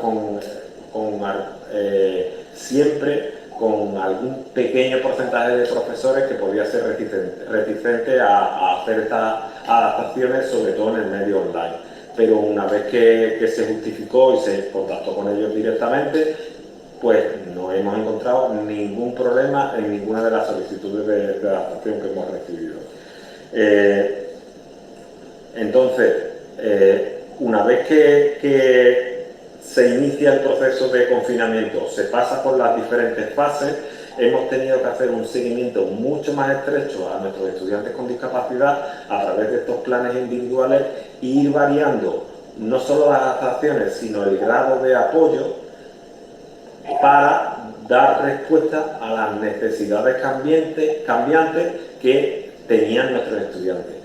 G: siempre con algún pequeño porcentaje de profesores que podía ser reticente a hacer estas adaptaciones, sobre todo en el medio online. Pero una vez que se justificó y se contactó con ellos directamente, pues no hemos encontrado ningún problema en ninguna de las solicitudes de adaptación que hemos recibido. Entonces, una vez que se inicia el proceso de confinamiento, se pasa por las diferentes fases, hemos tenido que hacer un seguimiento mucho más estrecho a nuestros estudiantes con discapacidad a través de estos planes individuales e ir variando no solo las adaptaciones, sino el grado de apoyo para dar respuesta a las necesidades cambiantes que tenían nuestros estudiantes.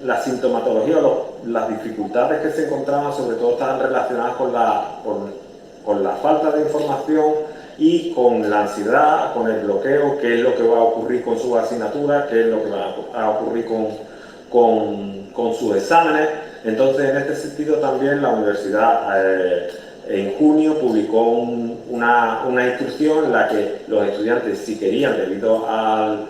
G: La sintomatología, las dificultades que se encontraban sobre todo estaban relacionadas con la falta de información y con la ansiedad, con el bloqueo, qué es lo que va a ocurrir con sus asignaturas, qué es lo que va a ocurrir con sus exámenes. Entonces, en este sentido también la universidad en junio publicó una instrucción en la que los estudiantes, si querían, debido al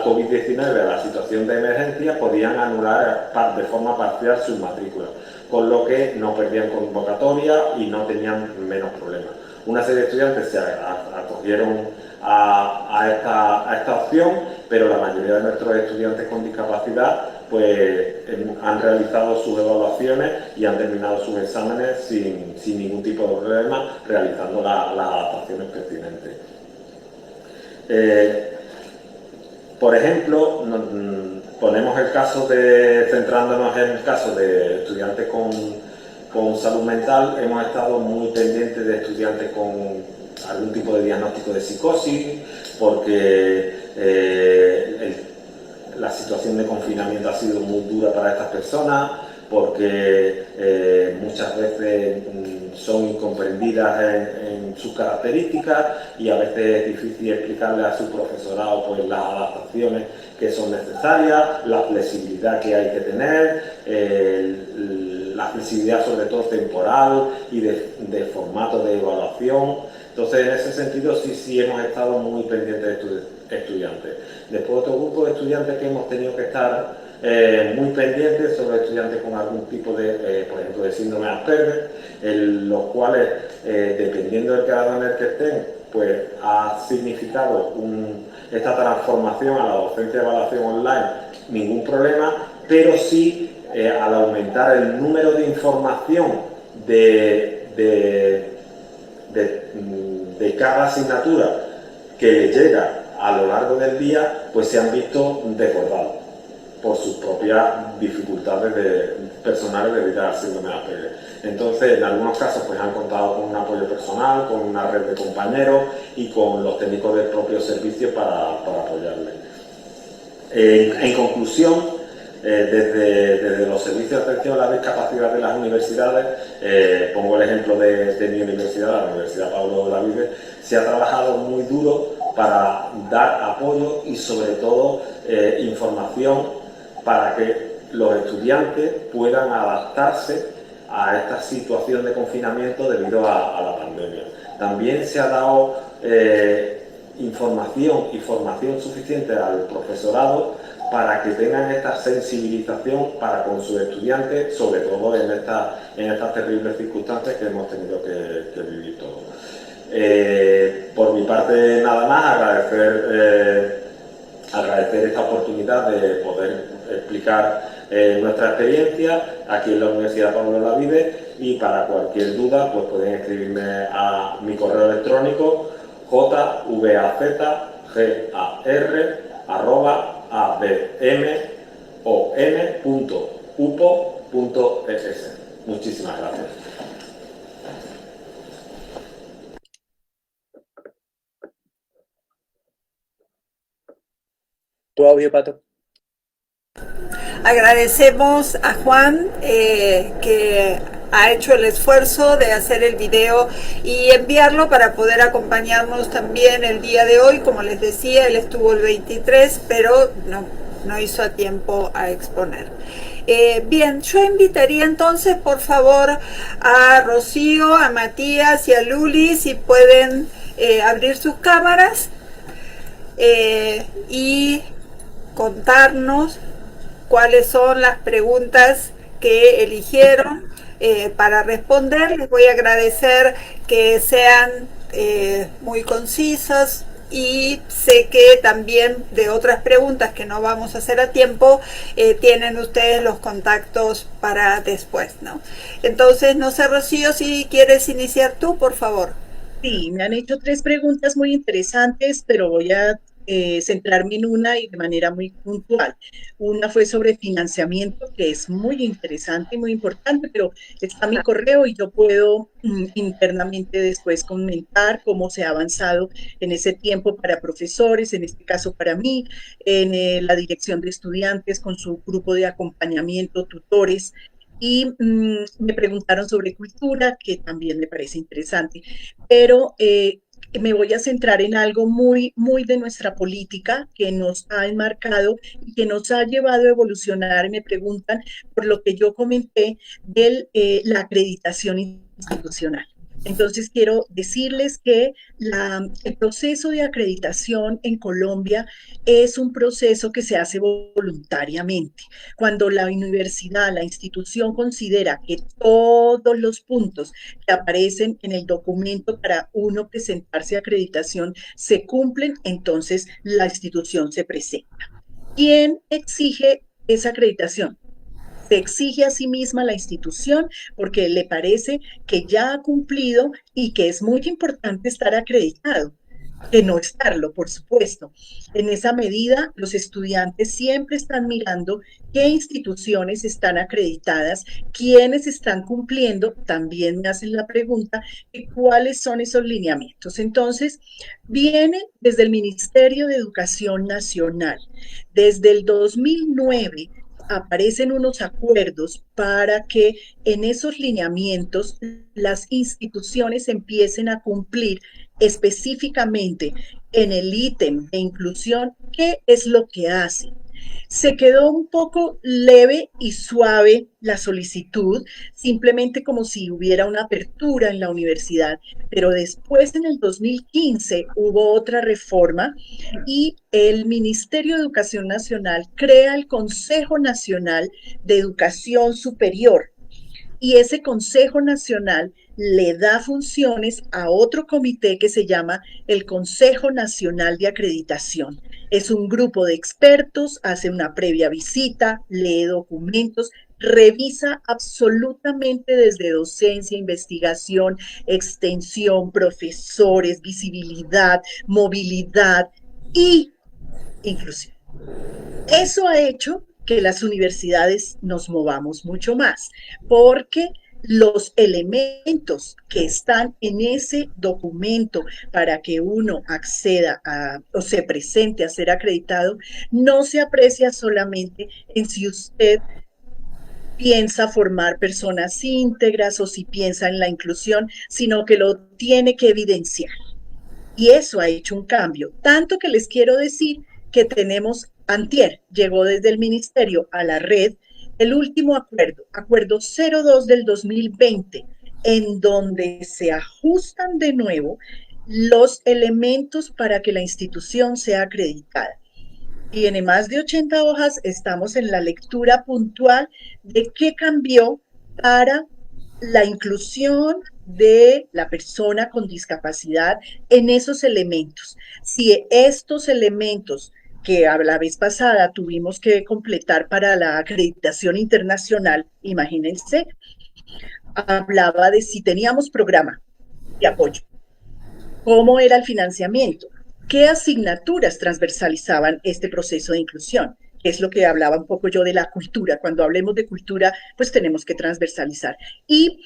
G: COVID-19, a la situación de emergencia, podían anular de forma parcial sus matrículas, con lo que no perdían convocatoria y no tenían menos problemas. Una serie de estudiantes se acogieron a esta opción, pero la mayoría de nuestros estudiantes con discapacidad pues han realizado sus evaluaciones y han terminado sus exámenes sin ningún tipo de problema, realizando las adaptaciones pertinentes. Por ejemplo, ponemos el caso centrándonos en el caso de estudiantes con salud mental. Hemos estado muy pendientes de estudiantes con algún tipo de diagnóstico de psicosis, porque la situación de confinamiento ha sido muy dura para estas personas, porque muchas veces son incomprendidas en sus características y a veces es difícil explicarle a su profesorado pues, las adaptaciones que son necesarias, la flexibilidad que hay que tener, la flexibilidad sobre todo temporal y de formato de evaluación. Entonces, en ese sentido, sí hemos estado muy pendientes de estudiantes. Después, otro grupo de estudiantes que hemos tenido que estar muy pendientes son los estudiantes con algún tipo de, por ejemplo, de síndrome de Asperger, los cuales, dependiendo del grado en el que estén, pues ha significado esta transformación a la docencia de evaluación online, ningún problema, pero sí, al aumentar el número de información de cada asignatura que le llega a lo largo del día, pues se han visto desbordados por sus propias dificultades personales debido al síndrome de Asperger. Entonces, en algunos casos, pues han contado con un apoyo personal, con una red de compañeros y con los técnicos del propio servicio para apoyarles. En conclusión, desde los servicios de atención a la discapacidad de las universidades, pongo el ejemplo de mi universidad, la Universidad Pablo Olavide, se ha trabajado muy duro para dar apoyo y sobre todo información para que los estudiantes puedan adaptarse a esta situación de confinamiento debido a la pandemia. También se ha dado información y formación suficiente al profesorado para que tengan esta sensibilización para con sus estudiantes, sobre todo en estas terribles circunstancias que hemos tenido que vivir todos. Por mi parte, nada más, agradecer esta oportunidad de poder explicar nuestra experiencia aquí en la Universidad Pablo Olavide, y para cualquier duda pues pueden escribirme a mi correo electrónico jvar@abmon.upo.es. Muchísimas gracias.
H: Tu audio, Pato.
B: Agradecemos a Juan que ha hecho el esfuerzo de hacer el video y enviarlo para poder acompañarnos también el día de hoy. Como les decía, él estuvo el 23, pero no hizo a tiempo a exponer. Bien, yo invitaría entonces, por favor, a Rocío, a Matías y a Luli, si pueden abrir sus cámaras y contarnos cuáles son las preguntas que eligieron para responder. Les voy a agradecer que sean muy concisas, y sé que también de otras preguntas que no vamos a hacer a tiempo, tienen ustedes los contactos para después, ¿no? Entonces, no sé, Rocío, si quieres iniciar tú, por favor.
C: Sí, me han hecho 3 preguntas muy interesantes, pero voy a centrarme en una y de manera muy puntual. Una fue sobre financiamiento, que es muy interesante y muy importante, pero está mi correo y yo puedo internamente después comentar cómo se ha avanzado en ese tiempo para profesores, en este caso para mí, en la dirección de estudiantes con su grupo de acompañamiento, tutores. Y me preguntaron sobre cultura, que también me parece interesante, pero me voy a centrar en algo muy, muy de nuestra política que nos ha enmarcado y que nos ha llevado a evolucionar. Me preguntan por lo que yo comenté de la acreditación institucional. Entonces, quiero decirles que el proceso de acreditación en Colombia es un proceso que se hace voluntariamente. Cuando la universidad, la institución considera que todos los puntos que aparecen en el documento para uno presentarse a acreditación se cumplen, entonces la institución se presenta. ¿Quién exige esa acreditación? Se exige a sí misma la institución porque le parece que ya ha cumplido y que es muy importante estar acreditado, que no estarlo, por supuesto. En esa medida, los estudiantes siempre están mirando qué instituciones están acreditadas, quiénes están cumpliendo, también me hacen la pregunta de cuáles son esos lineamientos. Entonces, viene desde el Ministerio de Educación Nacional. Desde el 2009 aparecen unos acuerdos para que en esos lineamientos las instituciones empiecen a cumplir específicamente en el ítem de inclusión qué es lo que hacen. Se quedó un poco leve y suave la solicitud, simplemente como si hubiera una apertura en la universidad, pero después en el 2015 hubo otra reforma y el Ministerio de Educación Nacional crea el Consejo Nacional de Educación Superior. Y ese Consejo Nacional le da funciones a otro comité que se llama el Consejo Nacional de Acreditación. Es un grupo de expertos, hace una previa visita, lee documentos, revisa absolutamente desde docencia, investigación, extensión, profesores, visibilidad, movilidad y inclusión. Eso ha hecho que las universidades nos movamos mucho más, porque los elementos que están en ese documento para que uno acceda o se presente a ser acreditado, no se aprecia solamente en si usted piensa formar personas íntegras o si piensa en la inclusión, sino que lo tiene que evidenciar. Y eso ha hecho un cambio, tanto que les quiero decir que tenemos, antier, llegó desde el ministerio a la red el último acuerdo 02 del 2020, en donde se ajustan de nuevo los elementos para que la institución sea acreditada. Tiene más de 80 hojas, estamos en la lectura puntual de qué cambió para la inclusión de la persona con discapacidad en esos elementos. Si estos elementos que a la vez pasada tuvimos que completar para la acreditación internacional, imagínense, hablaba de si teníamos programa de apoyo, cómo era el financiamiento, qué asignaturas transversalizaban este proceso de inclusión, que es lo que hablaba un poco yo de la cultura. Cuando hablemos de cultura, pues tenemos que transversalizar. Y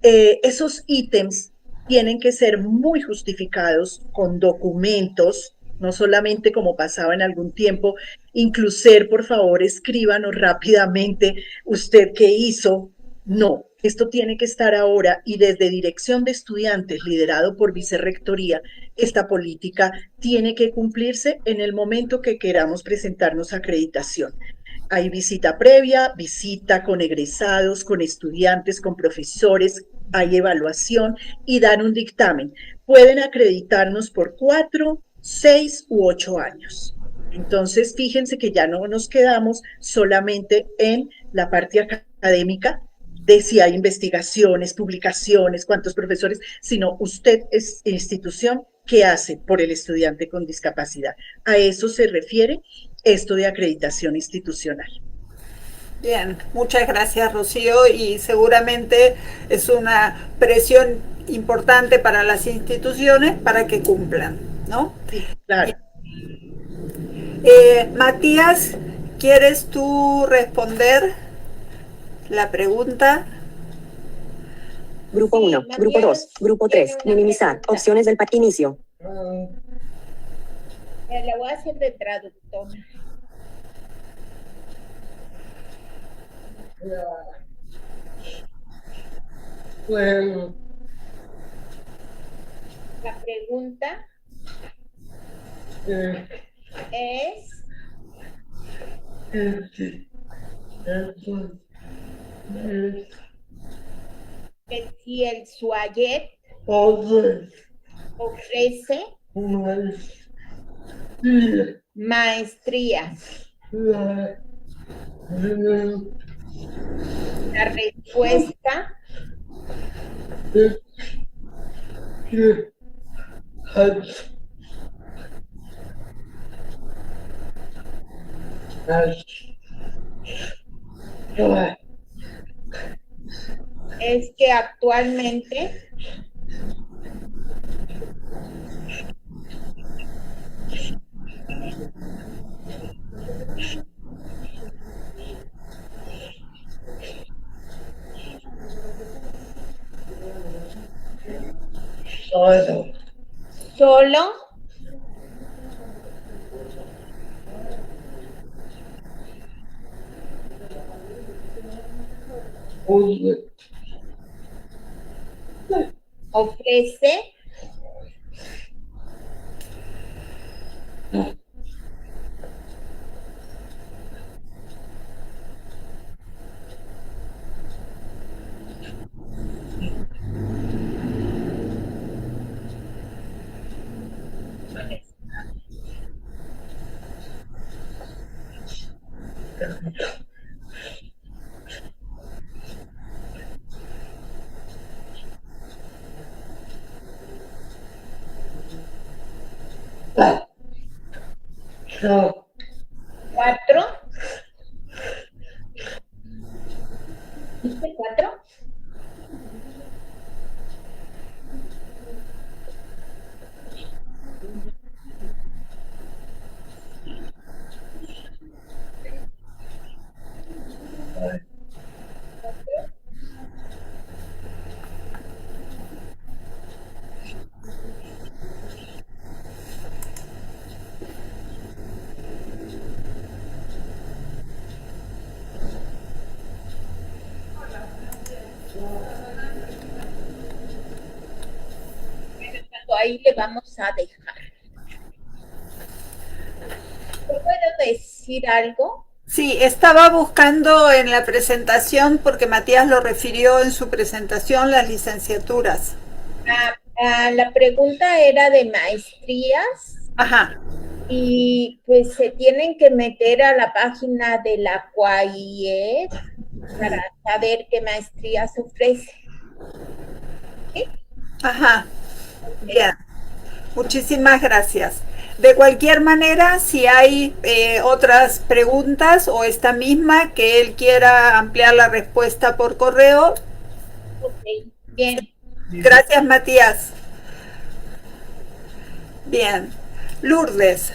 C: esos ítems tienen que ser muy justificados con documentos, no solamente como pasaba en algún tiempo, Incluser, por favor, escríbanos rápidamente usted qué hizo. No, esto tiene que estar ahora y desde Dirección de Estudiantes, liderado por Vicerrectoría, esta política tiene que cumplirse en el momento que queramos presentarnos a acreditación. Hay visita previa, visita con egresados, con estudiantes, con profesores, hay evaluación y dan un dictamen. Pueden acreditarnos por 4, 6 u 8 años. Entonces, fíjense que ya no nos quedamos solamente en la parte académica, de si hay investigaciones, publicaciones, cuántos profesores, sino usted es institución que hace por el estudiante con discapacidad. A eso se refiere esto de acreditación institucional.
B: Bien, muchas gracias, Rocío, y seguramente es una presión importante para las instituciones para que cumplan, ¿no?
C: Sí, claro.
B: Matías, ¿quieres tú responder la pregunta?
F: Grupo 1, grupo 2, grupo 3, minimizar, opciones del inicio.
D: La voy a hacer de traductor.
J: Bueno.
D: La pregunta es
K: que si el SUAYET ofrece maestrías. La respuesta es que actualmente solo ofrece cuatro. ¿Dice cuatro? Ahí le vamos a dejar. ¿Puedo decir algo?
B: Sí, estaba buscando en la presentación porque Matías lo refirió en su presentación, las licenciaturas.
K: La pregunta era de maestrías.
B: Ajá.
K: Y pues se tienen que meter a la página de la CUAYET para saber qué maestrías ofrece. ¿Sí?
B: Ajá. Bien. Muchísimas gracias. De cualquier manera, si hay otras preguntas o esta misma que él quiera ampliar la respuesta por correo.
K: Ok, bien.
B: Gracias, Matías. Bien. Lourdes.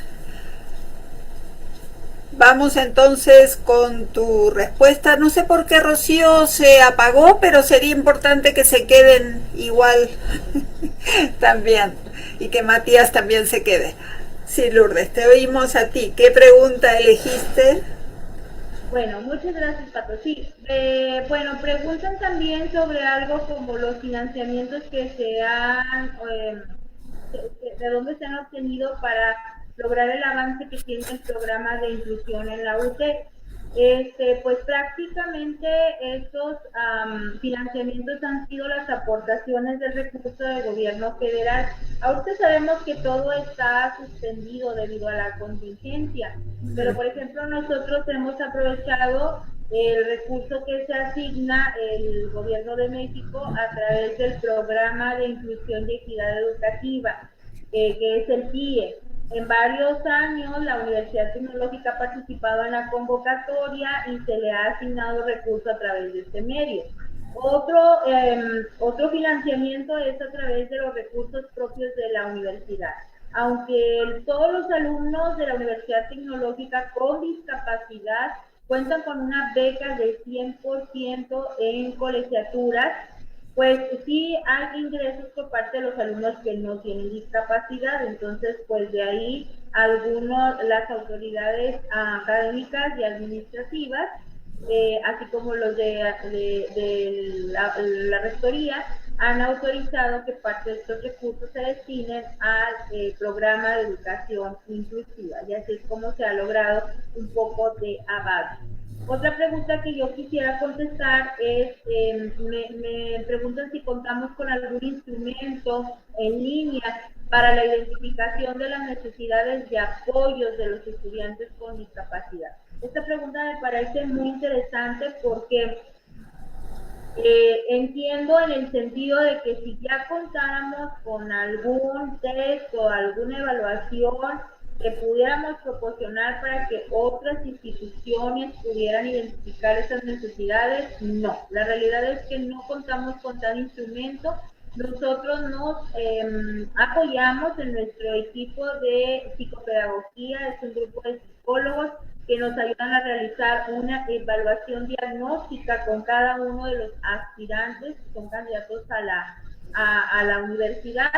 B: Vamos entonces con tu respuesta. No sé por qué Rocío se apagó, pero sería importante que se queden igual también y que Matías también se quede. Sí, Lourdes, te oímos a ti. ¿Qué pregunta elegiste?
D: Bueno, muchas gracias, Pato. Sí, bueno, preguntan también sobre algo como los financiamientos que se han, de dónde se han obtenido para lograr el avance que tiene el programa de inclusión en la UTE. Pues prácticamente estos financiamientos han sido las aportaciones del recurso del gobierno federal. Ahorita sabemos que todo está suspendido debido a la contingencia, pero por ejemplo nosotros hemos aprovechado el recurso que se asigna el gobierno de México a través del programa de inclusión y equidad educativa, que es el PIE. En varios años la Universidad Tecnológica ha participado en la convocatoria y se le ha asignado recursos a través de este medio. Otro financiamiento es a través de los recursos propios de la universidad. Aunque todos los alumnos de la Universidad Tecnológica con discapacidad cuentan con una beca de 100% en colegiaturas, pues sí hay ingresos por parte de los alumnos que no tienen discapacidad. Entonces pues de ahí las autoridades académicas y administrativas, así como los de la rectoría, han autorizado que parte de estos recursos se destinen al programa de educación inclusiva, y así es como se ha logrado un poco de avance. Otra pregunta que yo quisiera contestar es, me preguntan si contamos con algún instrumento en línea para la identificación de las necesidades de apoyos de los estudiantes con discapacidad. Esta pregunta me parece muy interesante porque entiendo en el sentido de que si ya contáramos con algún test o alguna evaluación que pudiéramos proporcionar para que otras instituciones pudieran identificar esas necesidades, no. La realidad es que no contamos con tal instrumento. Nosotros nos apoyamos en nuestro equipo de psicopedagogía, es un grupo de psicólogos que nos ayudan a realizar una evaluación diagnóstica con cada uno de los aspirantes que son candidatos a la universidad,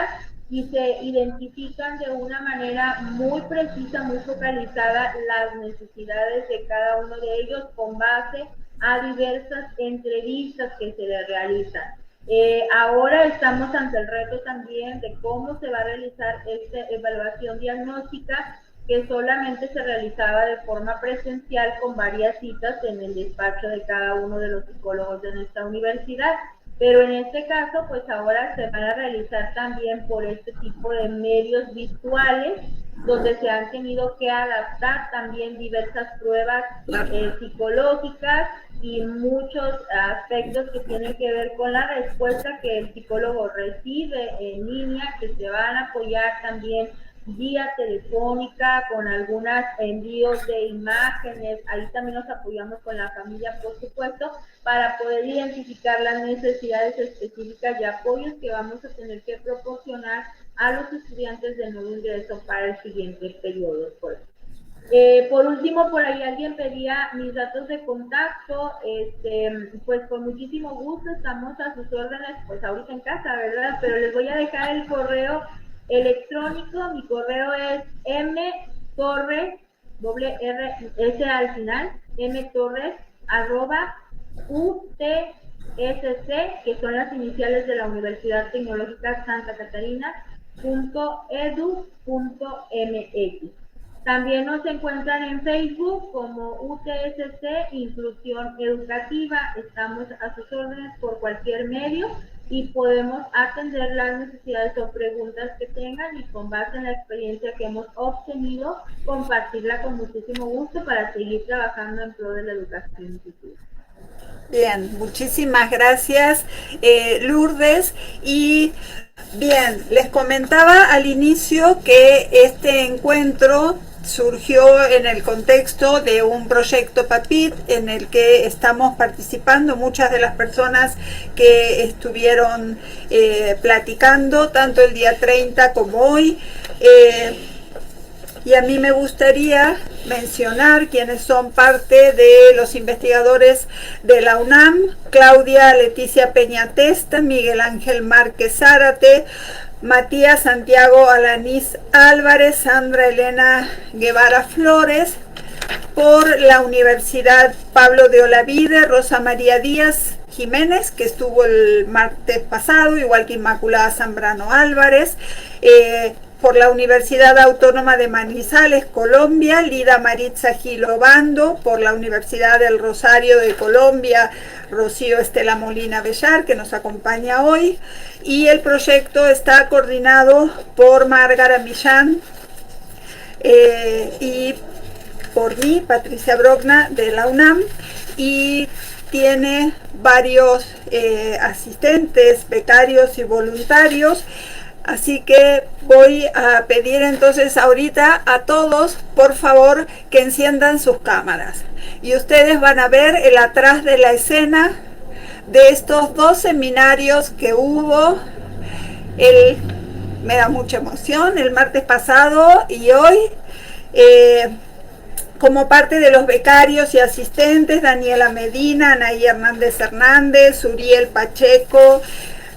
D: y se identifican de una manera muy precisa, muy focalizada las necesidades de cada uno de ellos con base a diversas entrevistas que se les realizan. Ahora estamos ante el reto también de cómo se va a realizar esta evaluación diagnóstica, que solamente se realizaba de forma presencial con varias citas en el despacho de cada uno de los psicólogos de nuestra universidad. Pero en este caso, pues ahora se van a realizar también por este tipo de medios virtuales, donde se han tenido que adaptar también diversas pruebas psicológicas y muchos aspectos que tienen que ver con la respuesta que el psicólogo recibe en línea, que se van a apoyar también vía telefónica, con algunos envíos de imágenes. Ahí también nos apoyamos con la familia, por supuesto, para poder identificar las necesidades específicas de apoyos que vamos a tener que proporcionar a los estudiantes de nuevo ingreso para el siguiente periodo escolar. Por último, por ahí alguien pedía mis datos de contacto. Pues con muchísimo gusto estamos a sus órdenes, pues ahorita en casa, ¿verdad? Pero les voy a dejar el correo electrónico. Mi correo es mtorres, doble R, S al final, mtorres, @UTSC, que son las iniciales de la Universidad Tecnológica Santa Catarina, .edu.mx. También nos encuentran en Facebook como UTSC Inclusión Educativa. Estamos a sus órdenes por cualquier medio y podemos atender las necesidades o preguntas que tengan, y con base en la experiencia que hemos obtenido, compartirla con muchísimo gusto para seguir trabajando en pro de la educación inclusiva.
B: Bien, muchísimas gracias, Lourdes. Y bien, les comentaba al inicio que este encuentro surgió en el contexto de un proyecto PAPIT en el que estamos participando muchas de las personas que estuvieron platicando, tanto el día 30 como hoy. Y a mí me gustaría mencionar quienes son parte de los investigadores de la UNAM: Claudia Leticia Peñatesta, Miguel Ángel Márquez Zárate, Matías Santiago Alanís Álvarez, Sandra Elena Guevara Flores. Por la Universidad Pablo de Olavide, Rosa María Díaz Jiménez, que estuvo el martes pasado, igual que Inmaculada Zambrano Álvarez. Por la Universidad Autónoma de Manizales, Colombia, Lida Maritza Gilobando. Por la Universidad del Rosario de Colombia, Rocío Estela Molina Bellar, que nos acompaña hoy. Y el proyecto está coordinado por Márgara Millán y por mí, Patricia Brogna, de la UNAM, y tiene varios asistentes, becarios y voluntarios. Así que voy a pedir entonces ahorita a todos, por favor, que enciendan sus cámaras. Y ustedes van a ver el atrás de la escena de estos dos seminarios que hubo. Me da mucha emoción, el martes pasado y hoy. Como parte de los becarios y asistentes: Daniela Medina, Anaí Hernández Hernández, Uriel Pacheco,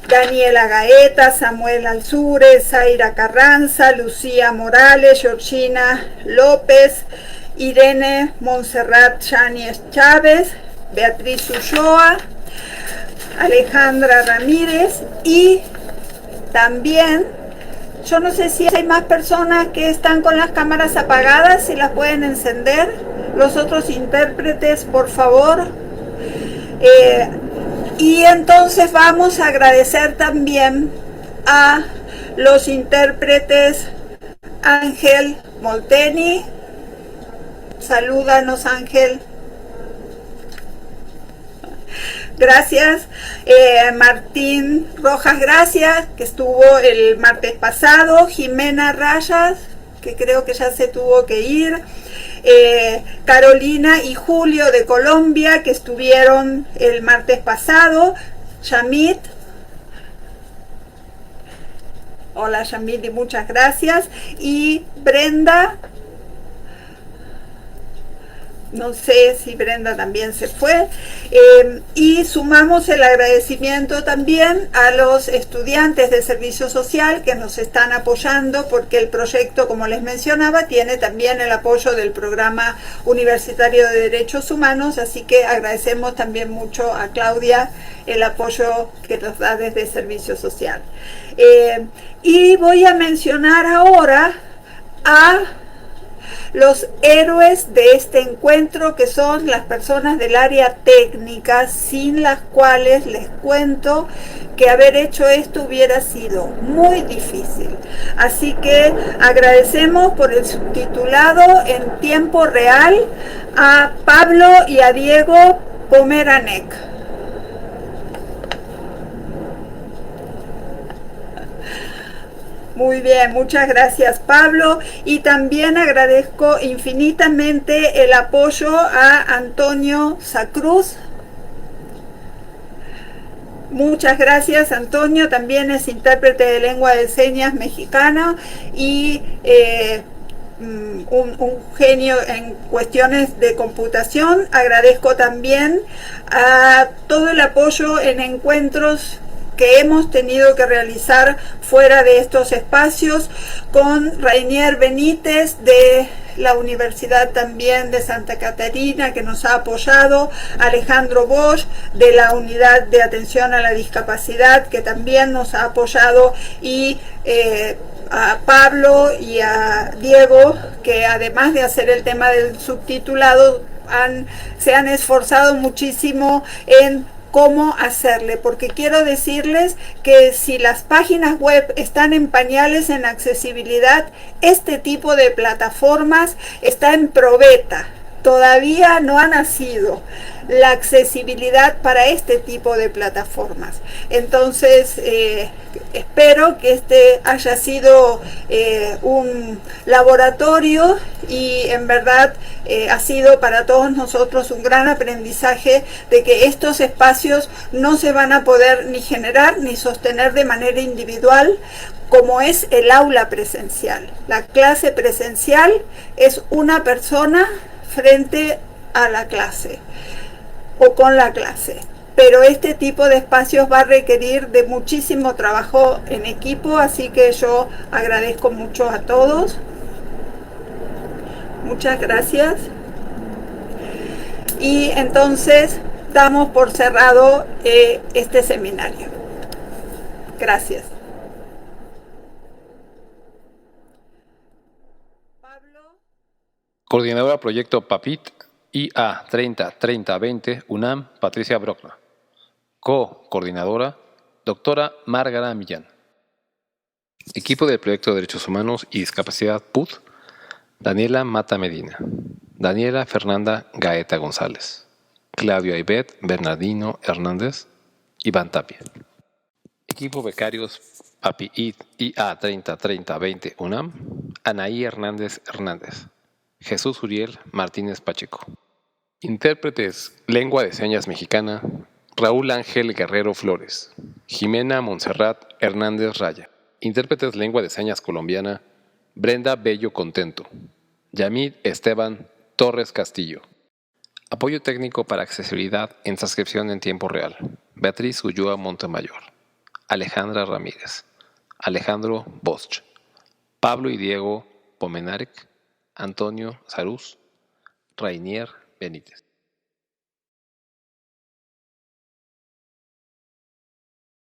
B: Daniela Gaeta, Samuel Alzure, Zaira Carranza, Lucía Morales, Georgina López, Irene Montserrat Cháñez Chávez, Beatriz Ulloa, Alejandra Ramírez. Y también, yo no sé si hay más personas que están con las cámaras apagadas, si las pueden encender. los otros intérpretes, por favor. Y entonces vamos a agradecer también a los intérpretes Ángel Molteni. Salúdanos, Ángel. Gracias. Martín Rojas, gracias, que estuvo el martes pasado. Jimena Rayas, que creo que ya se tuvo que ir. Carolina y Julio de Colombia, que estuvieron el martes pasado. Yamit. Hola, Yamit, y muchas gracias. Y Brenda. No sé si Brenda también se fue. Y sumamos el agradecimiento también a los estudiantes de servicio social que nos están apoyando, porque el proyecto, como les mencionaba, tiene también el apoyo del Programa Universitario de Derechos Humanos, así que agradecemos también mucho a Claudia el apoyo que nos da desde servicio social. Y voy a mencionar ahora a los héroes de este encuentro, que son las personas del área técnica, sin las cuales les cuento que haber hecho esto hubiera sido muy difícil. Así que agradecemos por el subtitulado en tiempo real a Pablo y a Diego Pomeranek. Muy bien, muchas gracias, Pablo, y también agradezco infinitamente el apoyo a Antonio Sacruz. Muchas gracias, Antonio, también es intérprete de lengua de señas mexicana y un genio en cuestiones de computación. Agradezco también a todo el apoyo en encuentros que hemos tenido que realizar fuera de estos espacios, con Rainier Benítez de la Universidad también de Santa Catarina, que nos ha apoyado, Alejandro Bosch de la Unidad de Atención a la Discapacidad, que también nos ha apoyado, y a Pablo y a Diego, que además de hacer el tema del subtitulado, se han esforzado muchísimo en cómo hacerle, porque quiero decirles que si las páginas web están en pañales en accesibilidad, este tipo de plataformas está en probeta, todavía no ha nacido la accesibilidad para este tipo de plataformas. Entonces espero que este haya sido un laboratorio, y en verdad ha sido para todos nosotros un gran aprendizaje de que estos espacios no se van a poder ni generar ni sostener de manera individual, como es el aula presencial. La clase presencial es una persona frente a la clase o con la clase, pero este tipo de espacios va a requerir de muchísimo trabajo en equipo, así que yo agradezco mucho a todos. Muchas gracias. Y entonces damos por cerrado este seminario. Gracias.
A: Coordinadora Proyecto PAPIT IA 30-30-20 UNAM, Patricia Brockner. Co-coordinadora, doctora Márgara Millán. Equipo del Proyecto de Derechos Humanos y Discapacidad PUD, Daniela Mata Medina, Daniela Fernanda Gaeta González, Claudio Aibet Bernardino Hernández, Iván Tapia. Equipo becarios PAPIT IA 30-30-20 UNAM, Anaí Hernández Hernández, Jesús Uriel Martínez Pacheco. Intérpretes Lengua de Señas Mexicana, Raúl Ángel Guerrero Flores, Jimena Montserrat Hernández Raya. Intérpretes Lengua de Señas Colombiana, Brenda Bello Contento, Yamid Esteban Torres Castillo. Apoyo técnico para accesibilidad en transcripción en tiempo real, Beatriz Ulloa Montemayor, Alejandra Ramírez, Alejandro Bosch, Pablo y Diego Pomenarek, Antonio Sarús, Rainier Benítez.